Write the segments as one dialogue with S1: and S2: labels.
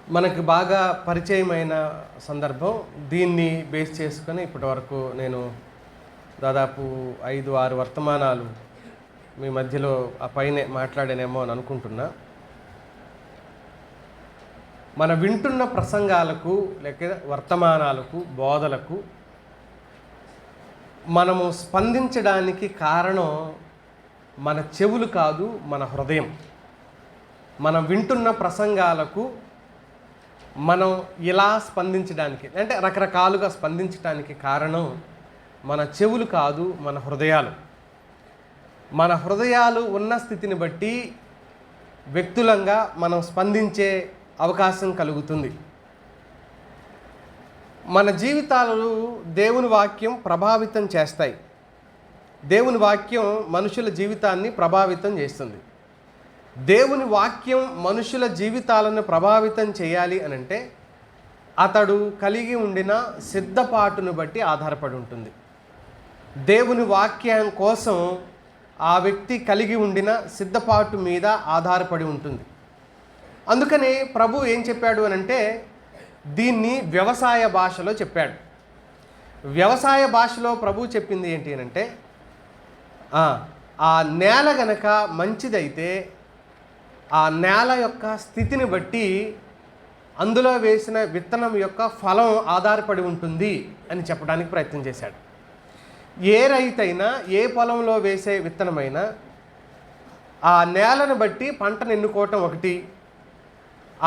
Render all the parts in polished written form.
S1: మనకు బాగా పరిచయమైన సందర్భం. దీన్ని బేస్ చేసుకొని ఇప్పటి వరకు నేను దాదాపు 5-6 వర్తమానాలు మీ మధ్యలో ఆ పైనే మాట్లాడానేమో అని అనుకుంటున్నా. మన వింటున్న ప్రసంగాలకు లేక వర్తమానాలకు, బోధలకు మనము స్పందించడానికి కారణం మన చెవులు కాదు, మన హృదయం. మనం వింటున్న ప్రసంగాలకు మనం ఇలా స్పందించడానికి అంటే రకరకాలుగా స్పందించడానికి కారణం మన చెవులు కాదు, మన హృదయాలు. మన హృదయాలు ఉన్న స్థితిని బట్టి వ్యక్తులంగా మనం స్పందించే అవకాశం కలుగుతుంది. మన జీవితాలను దేవుని వాక్యం ప్రభావితం చేస్తాయి. దేవుని వాక్యం మనుషుల జీవితాన్ని ప్రభావితం చేస్తుంది. దేవుని వాక్యం మనుషుల జీవితాలను ప్రభావితం చేయాలి అని అంటే అతడు కలిగి ఉండిన సిద్ధపాటును బట్టి ఆధారపడి ఉంటుంది. దేవుని వాక్యం కోసం ఆ వ్యక్తి కలిగి ఉండిన సిద్ధపాటు మీద ఆధారపడి ఉంటుంది. అందుకని ప్రభు ఏం చెప్పాడు అని అంటే దీన్ని వ్యవసాయ భాషలో చెప్పాడు. వ్యవసాయ భాషలో ప్రభు చెప్పింది ఏంటి అని అంటే ఆ నేల గనక మంచిదైతే ఆ నేల యొక్క స్థితిని బట్టి అందులో వేసిన విత్తనం యొక్క ఫలం ఆధారపడి ఉంటుంది అని చెప్పడానికి ప్రయత్నం చేశాడు. ఏ రైతైనా ఏ పొలంలో వేసే విత్తనమైనా ఆ నేలను బట్టి పంటను ఎన్నుకోవటం ఒకటి,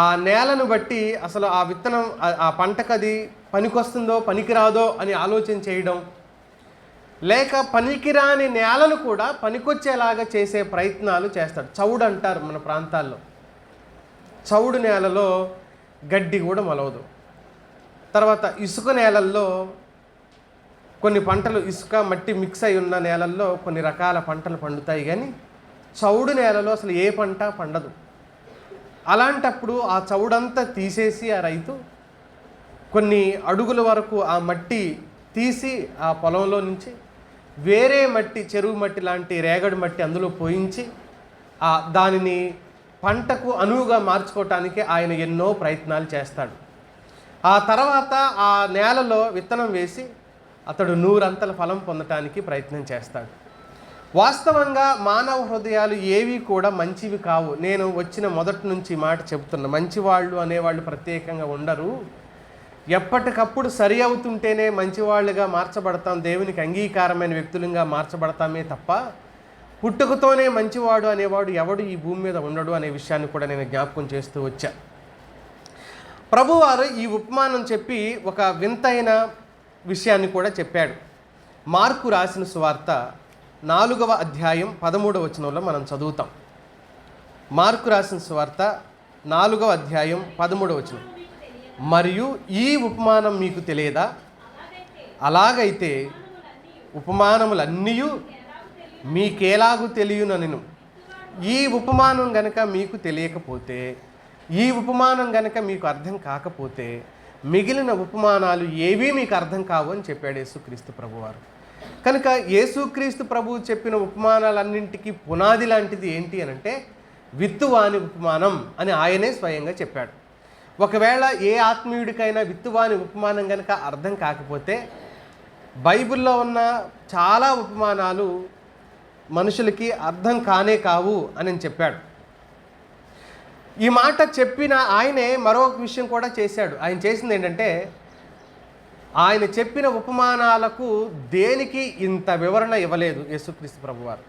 S1: ఆ నేలను బట్టి అసలు ఆ విత్తనం ఆ పంటకు అది పనికొస్తుందో పనికిరాదో అని ఆలోచన చేయడం, లేక పనికిరాని నేలను కూడా పనికొచ్చేలాగా చేసే ప్రయత్నాలు చేస్తాడు. చౌడు అంటారు మన ప్రాంతాల్లో. చౌడు నేలలో గడ్డి కూడా మొలవదు. తర్వాత ఇసుక నేలల్లో కొన్ని పంటలు, ఇసుక మట్టి మిక్స్ అయి ఉన్న నేలల్లో కొన్ని రకాల పంటలు పండుతాయి, కానీ చౌడు నేలలో అసలు ఏ పంట పండదు. అలాంటప్పుడు ఆ చౌడంతా తీసేసి ఆ రైతు కొన్ని అడుగుల వరకు ఆ మట్టి తీసి ఆ పొలంలో నుంచి వేరే మట్టి, చెరువు మట్టి లాంటి రేగడి మట్టి అందులో పోయించి దానిని పంటకు అనువుగా మార్చుకోవటానికి ఆయన ఎన్నో ప్రయత్నాలు చేస్తాడు. ఆ తర్వాత ఆ నేలలో విత్తనం వేసి అతడు 100 అంతల ఫలం పొందటానికి ప్రయత్నం చేస్తాడు. వాస్తవంగా మానవ హృదయాలు ఏవి కూడా మంచివి కావు. నేను వచ్చిన మొదటి నుంచి మాట చెబుతున్నా, మంచివాళ్ళు అనేవాళ్ళు ప్రత్యేకంగా ఉండరు. ఎప్పటికప్పుడు సరి అవుతుంటేనే మంచివాళ్ళుగా మార్చబడతాం, దేవునికి అంగీకారమైన వ్యక్తులుగా మార్చబడతామే తప్ప పుట్టుకతోనే మంచివాడు అనేవాడు ఎవడు ఈ భూమి మీద ఉండడు అనే విషయాన్ని కూడా నేను జ్ఞాపకం చేస్తూ వచ్చా. ప్రభువారు ఈ ఉపమానం చెప్పి ఒక వింతైన విషయాన్ని కూడా చెప్పాడు. మార్కు రాసిన సువార్త 4వ అధ్యాయం 13వ వచనంలో మనం చదువుతాం. మార్కు రాసిన సువార్త 4వ అధ్యాయం 13వ వచనం. మరియు ఈ ఉపమానం మీకు తెలియదా? అలాగైతే ఉపమానములన్నీ మీకేలాగు తెలియనను. ఈ ఉపమానం గనక మీకు తెలియకపోతే, ఈ ఉపమానం గనక మీకు అర్థం కాకపోతే మిగిలిన ఉపమానాలు ఏవీ మీకు అర్థం కావు అని చెప్పాడు యేసుక్రీస్తు ప్రభువారు. కనుక యేసుక్రీస్తు ప్రభువు చెప్పిన ఉపమానాలన్నింటికీ పునాది లాంటిది ఏంటి అని అంటే విత్తువాని ఉపమానం అని ఆయనే స్వయంగా చెప్పాడు. ఒకవేళ ఏ ఆత్మీయుడికైనా విత్తువాని ఉపమానం కనుక అర్థం కాకపోతే బైబిల్లో ఉన్న చాలా ఉపమానాలు మనుషులకి అర్థం కానే కావు అని చెప్పాడు. ఈ మాట చెప్పిన ఆయనే మరొక విషయం కూడా చేశాడు. ఆయన చేసింది ఏంటంటే ఆయన చెప్పిన ఉపమానాలకు దేనికి ఇంత వివరణ ఇవ్వలేదు యేసుక్రీస్తు ప్రభువారు.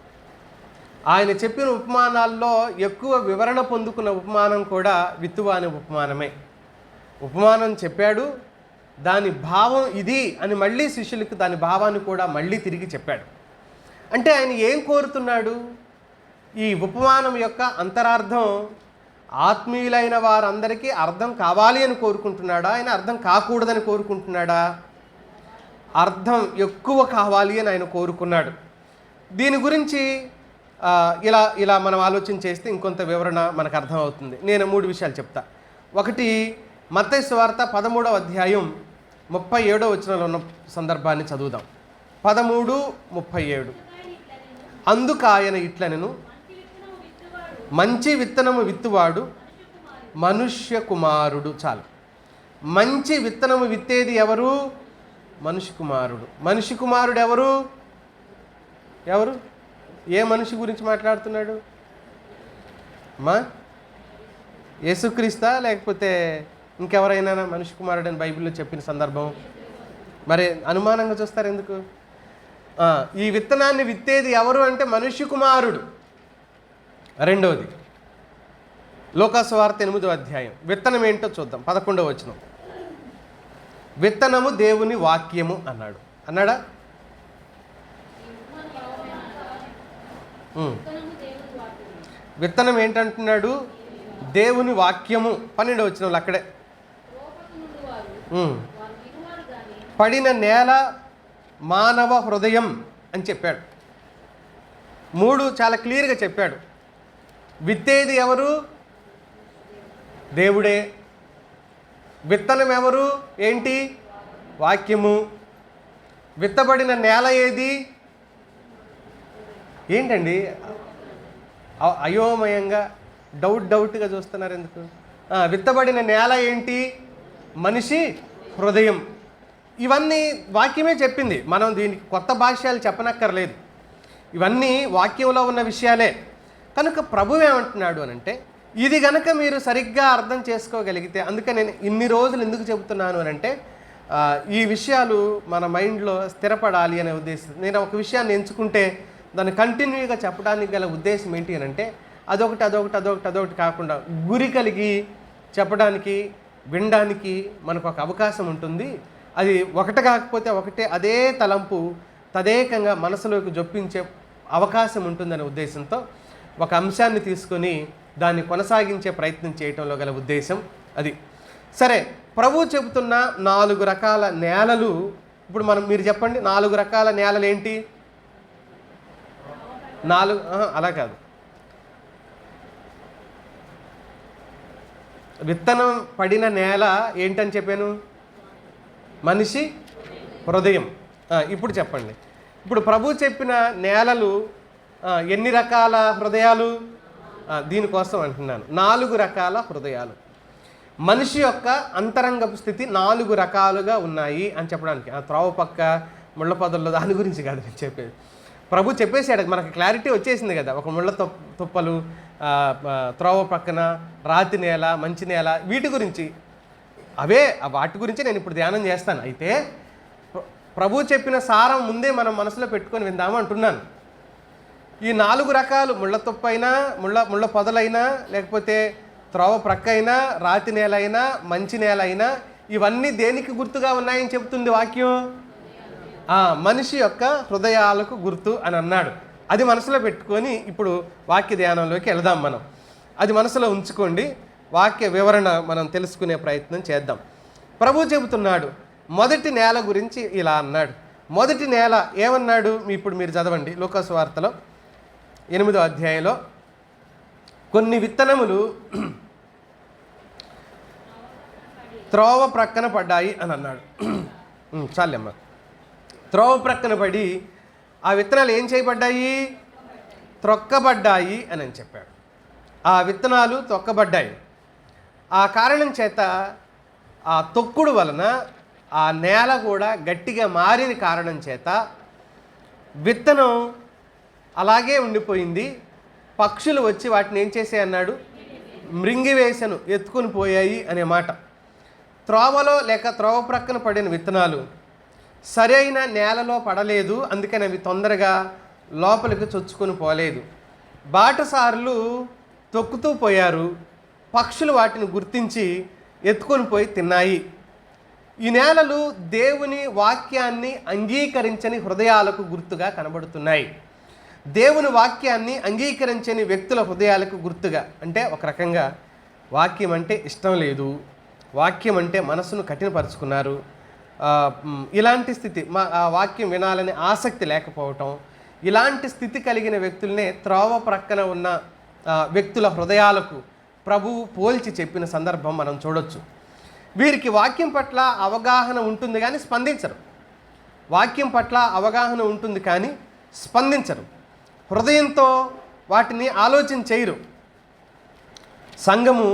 S1: ఆయన చెప్పిన ఉపమానాల్లో ఎక్కువ వివరణ పొందుకున్న ఉపమానం కూడా విత్తువాని ఉపమానమే. ఉపమానం చెప్పాడు, దాని భావం ఇది అని మళ్ళీ శిష్యులకు దాని భావాన్ని కూడా మళ్ళీ తిరిగి చెప్పాడు. అంటే ఆయన ఏం కోరుతున్నాడు? ఈ ఉపమానం యొక్క అంతరార్థం ఆత్మీయులైన వారందరికీ అర్థం కావాలి అని కోరుకుంటున్నాడా? ఆయన అర్థం కాకూడదని కోరుకుంటున్నాడా? అర్థం ఎక్కువ కావాలి అని ఆయన కోరుకున్నాడు. దీని గురించి ఇలా మనం ఆలోచన చేస్తే ఇంకొంత వివరణ మనకు అర్థమవుతుంది. నేను 3 విషయాలు చెప్తా. ఒకటి, మత్తయి సువార్త 13వ అధ్యాయం 37వ వచనంలో ఉన్న సందర్భాన్ని చదువుదాం. 13:37. అందుకు ఆయన ఇట్లనెను, మంచి విత్తనము విత్తువాడు మనుష్య కుమారుడు. చాలు. మంచి విత్తనము విత్తేది ఎవరు? మనిషి కుమారుడు. మనిషి కుమారుడు ఎవరు? ఎవరు? ఏ మనిషి గురించి మాట్లాడుతున్నాడు? యేసుక్రీస్తా లేకపోతే ఇంకెవరైనా మనిషి కుమారుడు అని బైబిల్లో చెప్పిన సందర్భం? మరి అనుమానంగా చూస్తారు ఎందుకు? ఈ విత్తనాన్ని విత్తేది ఎవరు అంటే మనిషి కుమారుడు. రెండవది లూకాసు వార్త 8వ అధ్యాయం. విత్తనం ఏంటో చూద్దాం. 11వ వచనం. విత్తనము దేవుని వాక్యము అన్నాడు. అన్నాడా? విత్తనం ఏంటంటున్నాడు? దేవుని వాక్యము. 12వ వచనంలో అక్కడే. పడిన నేల మానవ హృదయం అని చెప్పాడు. 3 చాలా క్లియర్గా చెప్పాడు. విత్తేది ఎవరు? దేవుడే. విత్తనం ఎవరు? ఏంటి? వాక్యము. విత్తబడిన నేల ఏది? ఏంటండి అయోమయంగా డౌట్గా చూస్తున్నారు ఎందుకు? విత్తబడిన నేల ఏంటి? మనిషి హృదయం. ఇవన్నీ వాక్యమే చెప్పింది. మనం దీనికి కొత్త భాష్యాలు చెప్పనక్కర్లేదు. ఇవన్నీ వాక్యంలో ఉన్న విషయాలే. కనుక ప్రభువు ఏమంటున్నాడు అని అంటే, ఇది గనక మీరు సరిగ్గా అర్థం చేసుకోగలిగితే, అందుకే నేను ఇన్ని రోజులు ఎందుకు చెబుతున్నాను అని అంటే, ఈ విషయాలు మన మైండ్లో స్థిరపడాలి అనే ఉద్దేశం. నేను ఒక విషయాన్ని ఎంచుకుంటే దాన్ని కంటిన్యూగా చెప్పడానికి గల ఉద్దేశం ఏంటి అని అంటే, అదొకటి కాకుండా గురి కలిగి చెప్పడానికి, వినడానికి మనకు ఒక అవకాశం ఉంటుంది. అది ఒకటి కాకపోతే ఒకటే, అదే తలంపు తదేకంగా మనసులోకి జొప్పించే అవకాశం ఉంటుందనే ఉద్దేశంతో ఒక అంశాన్ని తీసుకొని దాన్ని కొనసాగించే ప్రయత్నం చేయటంలో గల ఉద్దేశం అది. సరే, ప్రభువు చెబుతున్న 4 రకాల నేలలు. ఇప్పుడు మీరు చెప్పండి, 4 రకాల నేలలు ఏంటి? 4 అలా కాదు. విత్తనం పడిన నేల ఏంటని చెప్పాను? మనిషి హృదయం. ఇప్పుడు చెప్పండి. ఇప్పుడు ప్రభు చెప్పిన నేలలు ఎన్ని రకాల హృదయాలు? దీనికోసం అంటున్నాను. 4 రకాల హృదయాలు. మనిషి యొక్క అంతరంగపు స్థితి 4 రకాలుగా ఉన్నాయి అని చెప్పడానికి. త్రోవ పక్క ముళ్ళ పొదల్లో దాని గురించి కాదు నేను చెప్పేది. ప్రభు చెప్పేసాడు, మనకు క్లారిటీ వచ్చేసింది కదా. ఒక ముళ్ళ తుప్పలు, త్రోవ పక్కన రాతి నేల, మంచి నేల, వీటి గురించి వాటి గురించి నేను ఇప్పుడు ధ్యానం చేస్తాను. అయితే ప్రభు చెప్పిన సారం ముందే మనం మనసులో పెట్టుకొని విందాము అంటున్నాను. ఈ 4 రకాలు, ముళ్ళ తుప్ప అయినా, ముళ్ళ పొదలైనా, లేకపోతే త్రోవ ప్రక్క అయినా, రాతి నేల అయినా, మంచి నేల అయినా, ఇవన్నీ దేనికి గుర్తుగా ఉన్నాయని చెప్తుంది వాక్యం? మనిషి యొక్క హృదయాలకు గుర్తు అని అన్నాడు. అది మనసులో పెట్టుకొని ఇప్పుడు వాక్య ధ్యానంలోకి వెళదాం. మనం అది మనసులో ఉంచుకోండి. వాక్య వివరణ మనం తెలుసుకునే ప్రయత్నం చేద్దాం. ప్రభు చెబుతున్నాడు, మొదటి నేల గురించి ఇలా అన్నాడు. మొదటి నేల ఏమన్నాడు? ఇప్పుడు మీరు చదవండి. లూకాసు వార్తలో 8వ అధ్యాయంలో, కొన్ని విత్తనములు త్రోవ ప్రక్కన పడ్డాయి అని అన్నాడు. చాలమ్మా. త్రోవ ప్రక్కన పడి ఆ విత్తనాలు ఏం చేయబడ్డాయి? త్రొక్కబడ్డాయి అని చెప్పాడు. ఆ విత్తనాలు తొక్కబడ్డాయి. ఆ కారణం చేత, ఆ తొక్కుడు వలన ఆ నేల కూడా గట్టిగా మారిన కారణం చేత విత్తనం అలాగే ఉండిపోయింది. పక్షులు వచ్చి వాటిని ఏం చేసాయి అన్నాడు? మృంగివేశను, ఎత్తుకొని పోయాయి అనే మాట. త్రోవలో లేక త్రోవ ప్రక్కన పడిన విత్తనాలు సరైన నేలలో పడలేదు. అందుకని అవి తొందరగా లోపలికి చొచ్చుకొని పోలేదు. బాటసారులు తొక్కుతూ పోయారు. పక్షులు వాటిని గుర్తించి ఎత్తుకొని పోయి తిన్నాయి. ఈ నేలలు దేవుని వాక్యాన్ని అంగీకరించని హృదయాలకు గుర్తుగా కనబడుతున్నాయి. దేవుని వాక్యాన్ని అంగీకరించని వ్యక్తుల హృదయాలకు గుర్తుగా. అంటే ఒక రకంగా వాక్యం అంటే ఇష్టం లేదు, వాక్యం అంటే మనసును కఠినపరుచుకున్నారు. ఇలాంటి స్థితి, ఆ వాక్యం వినాలని ఆసక్తి లేకపోవటం, ఇలాంటి స్థితి కలిగిన వ్యక్తులనే త్రోవ ప్రక్కన ఉన్న వ్యక్తుల హృదయాలకు ప్రభువు పోల్చి చెప్పిన సందర్భం మనం చూడొచ్చు. వీరికి వాక్యం పట్ల అవగాహన ఉంటుంది కానీ స్పందించరు. వాక్యం పట్ల అవగాహన ఉంటుంది కానీ స్పందించరు. హృదయంతో వాటిని ఆలోచన చేయరు. సంఘము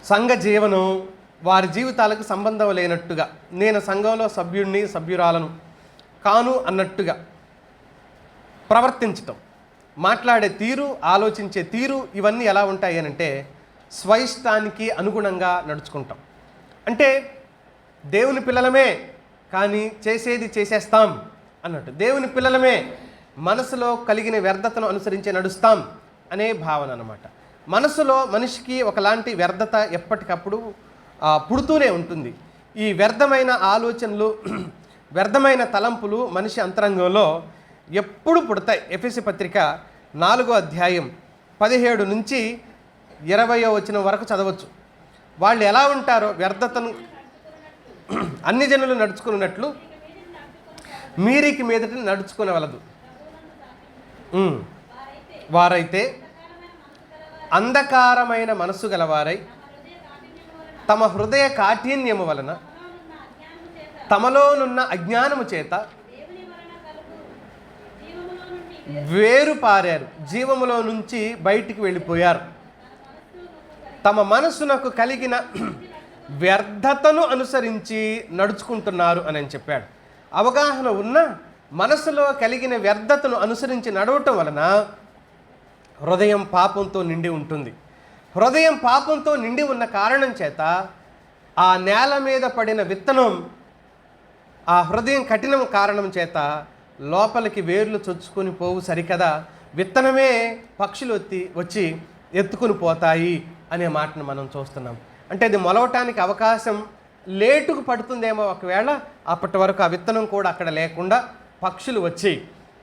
S1: సంఘ జీవనం వారి జీవితాలకు సంబంధం లేనట్టుగా, నేను సంఘంలో సభ్యుడిని సభ్యురాలను కాను అన్నట్టుగా ప్రవర్తించటం, మాట్లాడే తీరు, ఆలోచించే తీరు, ఇవన్నీ ఎలా ఉంటాయి అని అంటే స్వయిష్టానికి అనుగుణంగా నడుచుకుంటాం. అంటే దేవుని పిల్లలమే కానీ చేసేది చేసేస్తాం అన్నట్టు, దేవుని పిల్లలమే మనసులో కలిగిన వ్యర్థతను అనుసరించి నడుస్తాం అనే భావన అన్నమాట. మనసులో మనిషికి ఒకలాంటి వ్యర్థత ఎప్పటికప్పుడు పుడుతూనే ఉంటుంది. ఈ వ్యర్థమైన ఆలోచనలు, వ్యర్థమైన తలంపులు మనిషి అంతరంగంలో ఎప్పుడు పుడతాయి. ఎఫెసీ పత్రిక 4వ అధ్యాయం 17 నుంచి 20వ వచనం వరకు చదవచ్చు. వాళ్ళు ఎలా ఉంటారో, వ్యర్థతను అన్ని జనులు నడుచుకున్నట్లు మీరికి మీదట నడుచుకునవలదు. వారైతే అంధకారమైన మనసు గలవారై తమ హృదయ కాఠిన్యము వలన తమలోనున్న అజ్ఞానము చేత వేరు పారారు, జీవములో నుంచి బయటికి వెళ్ళిపోయారు. తమ మనస్సునకు కలిగిన వ్యర్థతను అనుసరించి నడుచుకుంటున్నారు అని చెప్పాడు. అవగాహన ఉన్న మనసులో కలిగిన వ్యర్థతను అనుసరించి నడవటం వలన హృదయం పాపంతో నిండి ఉంటుంది. హృదయం పాపంతో నిండి ఉన్న కారణం చేత ఆ నేల మీద పడిన విత్తనం, ఆ హృదయం కఠినం కారణం చేత లోపలికి వేర్లు చొచ్చుకొని పోవు సరికదా, విత్తనమే పక్షులు వచ్చి ఎత్తుకుని పోతాయి అనే మాటను మనం చూస్తున్నాం. అంటే అది మొలవటానికి అవకాశం లేటుకు పడుతుందేమో, ఒకవేళ అప్పటి వరకు ఆ విత్తనం కూడా అక్కడ లేకుండా పక్షులు వచ్చి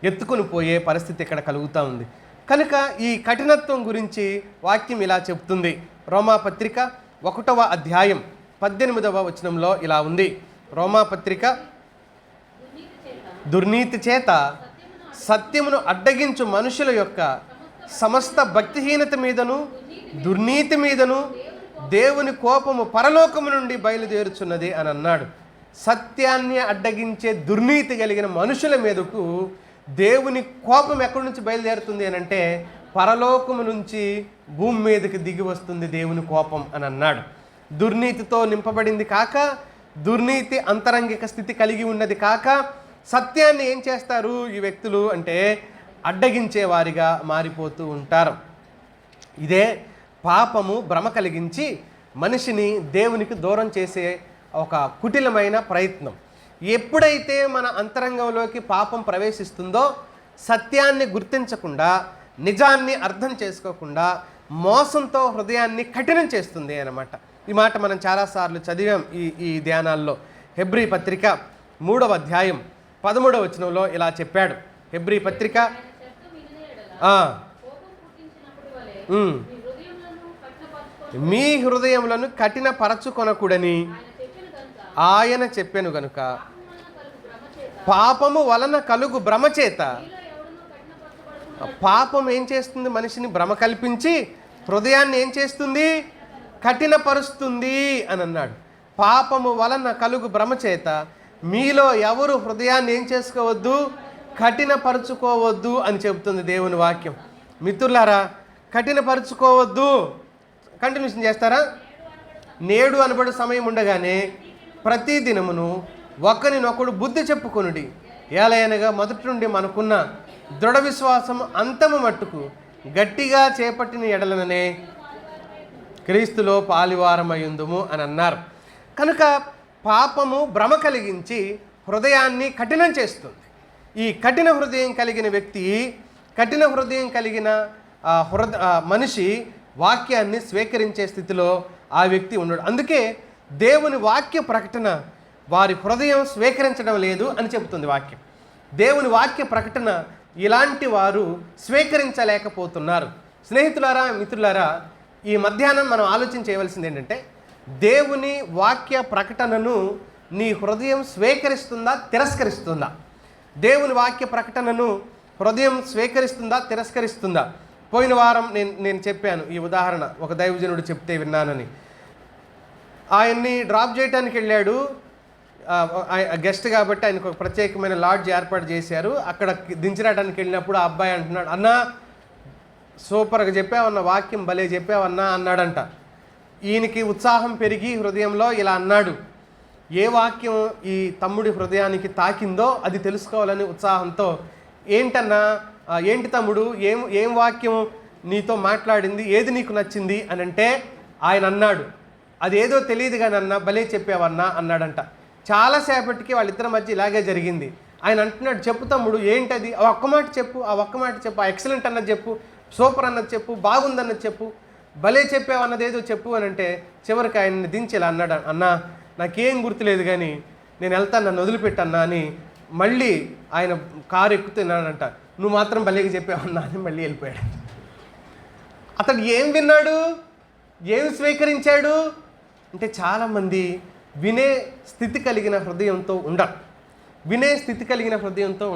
S1: ఎత్తుకుని పోయే పరిస్థితి ఇక్కడ కలుగుతూ ఉంది. కనుక ఈ కఠినత్వం గురించి వాక్యం ఇలా చెప్తుంది. రోమాపత్రిక 1వ అధ్యాయం 18వ వచనంలో ఇలా ఉంది. రోమాపత్రిక, దుర్నీతి చేత సత్యమును అడ్డగించు మనుషుల యొక్క సమస్త భక్తిహీనత మీదను దుర్నీతి మీదను దేవుని కోపము పరలోకము నుండి బయలుదేరుచున్నది అని అన్నాడు. సత్యాన్ని అడ్డగించే దుర్నీతి కలిగిన మనుషుల మీదకు దేవుని కోపం ఎక్కడి నుంచి బయలుదేరుతుంది అని అంటే పరలోకము నుంచి భూమి మీదకి దిగి వస్తుంది దేవుని కోపం అని అన్నాడు. దుర్నీతితో నింపబడింది కాక, దుర్నీతి అంతరంగిక స్థితి కలిగి ఉన్నది కాక, సత్యాన్ని ఏం చేస్తారు ఈ వ్యక్తులు అంటే అడ్డగించే వారిగా మారిపోతూ ఉంటారు. ఇదే పాపము భ్రమ కలిగించి మనిషిని దేవునికి దూరం చేసే ఒక కుటిలమైన ప్రయత్నం. ఎప్పుడైతే మన అంతరంగంలోకి పాపం ప్రవేశిస్తుందో, సత్యాన్ని గుర్తించకుండా, నిజాన్ని అర్థం చేసుకోకుండా మోసంతో హృదయాన్ని కఠినం చేస్తుంది అన్నమాట. ఈ మాట మనం చాలాసార్లు చదివాం ఈ ధ్యానాల్లో. హెబ్రీ పత్రిక 3వ అధ్యాయం 13వ వచనంలో ఇలా చెప్పాడు. హెబ్రీ పత్రిక మీ హృదయములను కఠినపరచుకొనకూడని ఆయన చెప్పెను గనుక పాపము వలన కలుగు భ్రమ చేత. పాపం ఏం చేస్తుంది? మనిషిని భ్రమ కల్పించి హృదయాన్ని ఏం చేస్తుంది? కఠినపరుస్తుంది అని అన్నాడు. పాపము వలన కలుగు భ్రమ చేత మీలో ఎవరు హృదయాన్ని ఏం చేసుకోవద్దు? కఠినపరుచుకోవద్దు అని చెబుతుంది దేవుని వాక్యం. మిత్రులారా, కఠినపరుచుకోవద్దు. కంటిన్యూషన్ చేస్తారా? నేడు అనబడు సమయం ఉండగానే ప్రతి దినమును ఒకరినొకడు బుద్ధి చెప్పుకొనుడి. ఏలయనగా మొదటి నుండి మనకున్న దృఢ విశ్వాసం అంతము మట్టుకు గట్టిగా చేపట్టిన ఎడలననే క్రీస్తులో పాలివారమయ్యుందుము అని అన్నారు. కనుక పాపము భ్రమ కలిగించి హృదయాన్ని కఠినం చేస్తుంది. ఈ కఠిన హృదయం కలిగిన వ్యక్తి, కఠిన హృదయం కలిగిన మనిషి వాక్యాన్ని స్వీకరించే స్థితిలో ఆ వ్యక్తి ఉన్నాడు. అందుకే దేవుని వాక్య ప్రకటన వారి హృదయం స్వీకరించడం లేదు అని చెబుతుంది వాక్యం. దేవుని వాక్య ప్రకటన ఇలాంటి వారు స్వీకరించలేకపోతున్నారు. స్నేహితులారా, మిత్రులారా, ఈ మధ్యాహ్నం మనం ఆలోచన చేయవలసింది ఏంటంటే, దేవుని వాక్య ప్రకటనను నీ హృదయం స్వీకరిస్తుందా, తిరస్కరిస్తుందా? దేవుని వాక్య ప్రకటనను హృదయం స్వీకరిస్తుందా, తిరస్కరిస్తుందా? పోయిన వారం నేను చెప్పాను ఈ ఉదాహరణ. ఒక దైవజనుడు చెప్తే విన్నానని. ఆయన్ని డ్రాప్ చేయడానికి వెళ్ళాడు. గెస్ట్ కాబట్టి ఆయనకు ఒక ప్రత్యేకమైన లాడ్జ్ ఏర్పాటు చేశారు. అక్కడ దించడానికి వెళ్ళినప్పుడు ఆ అబ్బాయి అంటున్నాడు, అన్నా సూపర్గా చెప్పావన్నా, వాక్యం భలే చెప్పావన్నా అన్నాడంట. ఈయనకి ఉత్సాహం పెరిగి హృదయంలో ఇలా అన్నాడు. ఏ వాక్యం ఈ తమ్ముడి హృదయానికి తాకిందో అది తెలుసుకోవాలని ఉత్సాహంతో, ఏంటన్నా, ఏంటి తమ్ముడు, ఏం వాక్యం నీతో మాట్లాడింది, ఏది నీకు నచ్చింది అని అంటే ఆయన అన్నాడు, అదేదో తెలియదు కానీ అన్న, భలే చెప్పావన్నా అన్నాడంట. చాలాసేపటికి వాళ్ళిద్దరి మధ్య ఇలాగే జరిగింది. ఆయన అంటున్నాడు, చెప్పు తమ్ముడు, ఏంటది, ఆ ఒక్క మాట చెప్పు, ఆ ఎక్సలెంట్ అన్నది చెప్పు, సూపర్ అన్నది చెప్పు, బాగుందన్నది చెప్పు, భలే చెప్పావన్నది ఏదో చెప్పు అని అంటే చివరికి ఆయన్ని దించి ఇలా అన్నాడు, అన్నా నాకేం గుర్తులేదు కానీ నేను వెళ్తాను, నన్ను వదిలిపెట్టన్నా అని మళ్ళీ ఆయన కారు ఎక్కుతున్నాడంట. నువ్వు మాత్రం భలేగా చెప్పావన్నా అని మళ్ళీ వెళ్ళిపోయాడు. అతడు ఏం విన్నాడు, ఏం స్వీకరించాడు అంటే చాలామంది వినే స్థితి కలిగిన హృదయంతో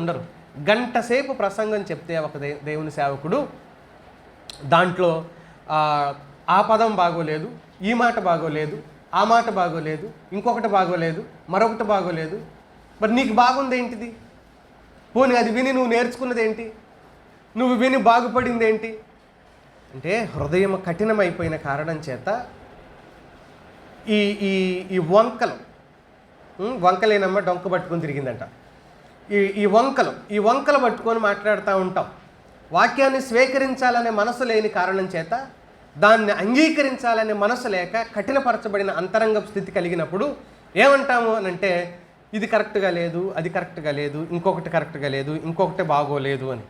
S1: ఉండరు. గంట సేపు ప్రసంగం చెప్తే ఒక దేవుని సేవకుడు దాంట్లో ఆ పదం బాగోలేదు, ఈ మాట బాగోలేదు, ఆ మాట బాగోలేదు, ఇంకొకటి బాగోలేదు, మరొకటి బాగోలేదు, మరి నీకు బాగుంది ఏంటిది, పోనీ అది విని నువ్వు నేర్చుకున్నది ఏంటి, నువ్వు విని బాగుపడింది ఏంటి అంటే హృదయం కఠినమైపోయిన కారణం చేత ఈ వంకలేనమ్మ డొంక పట్టుకొని తిరిగిందంట. ఈ వంకలు పట్టుకొని మాట్లాడుతూ ఉంటాం. వాక్యాన్ని స్వీకరించాలనే మనసు లేని కారణం చేత, దాన్ని అంగీకరించాలనే మనసు లేక కఠినపరచబడిన అంతరంగ స్థితి కలిగినప్పుడు ఏమంటాము అని అంటే, ఇది కరెక్ట్గా లేదు, అది కరెక్ట్గా లేదు, ఇంకొకటి కరెక్ట్గా లేదు, ఇంకొకటి బాగోలేదు అని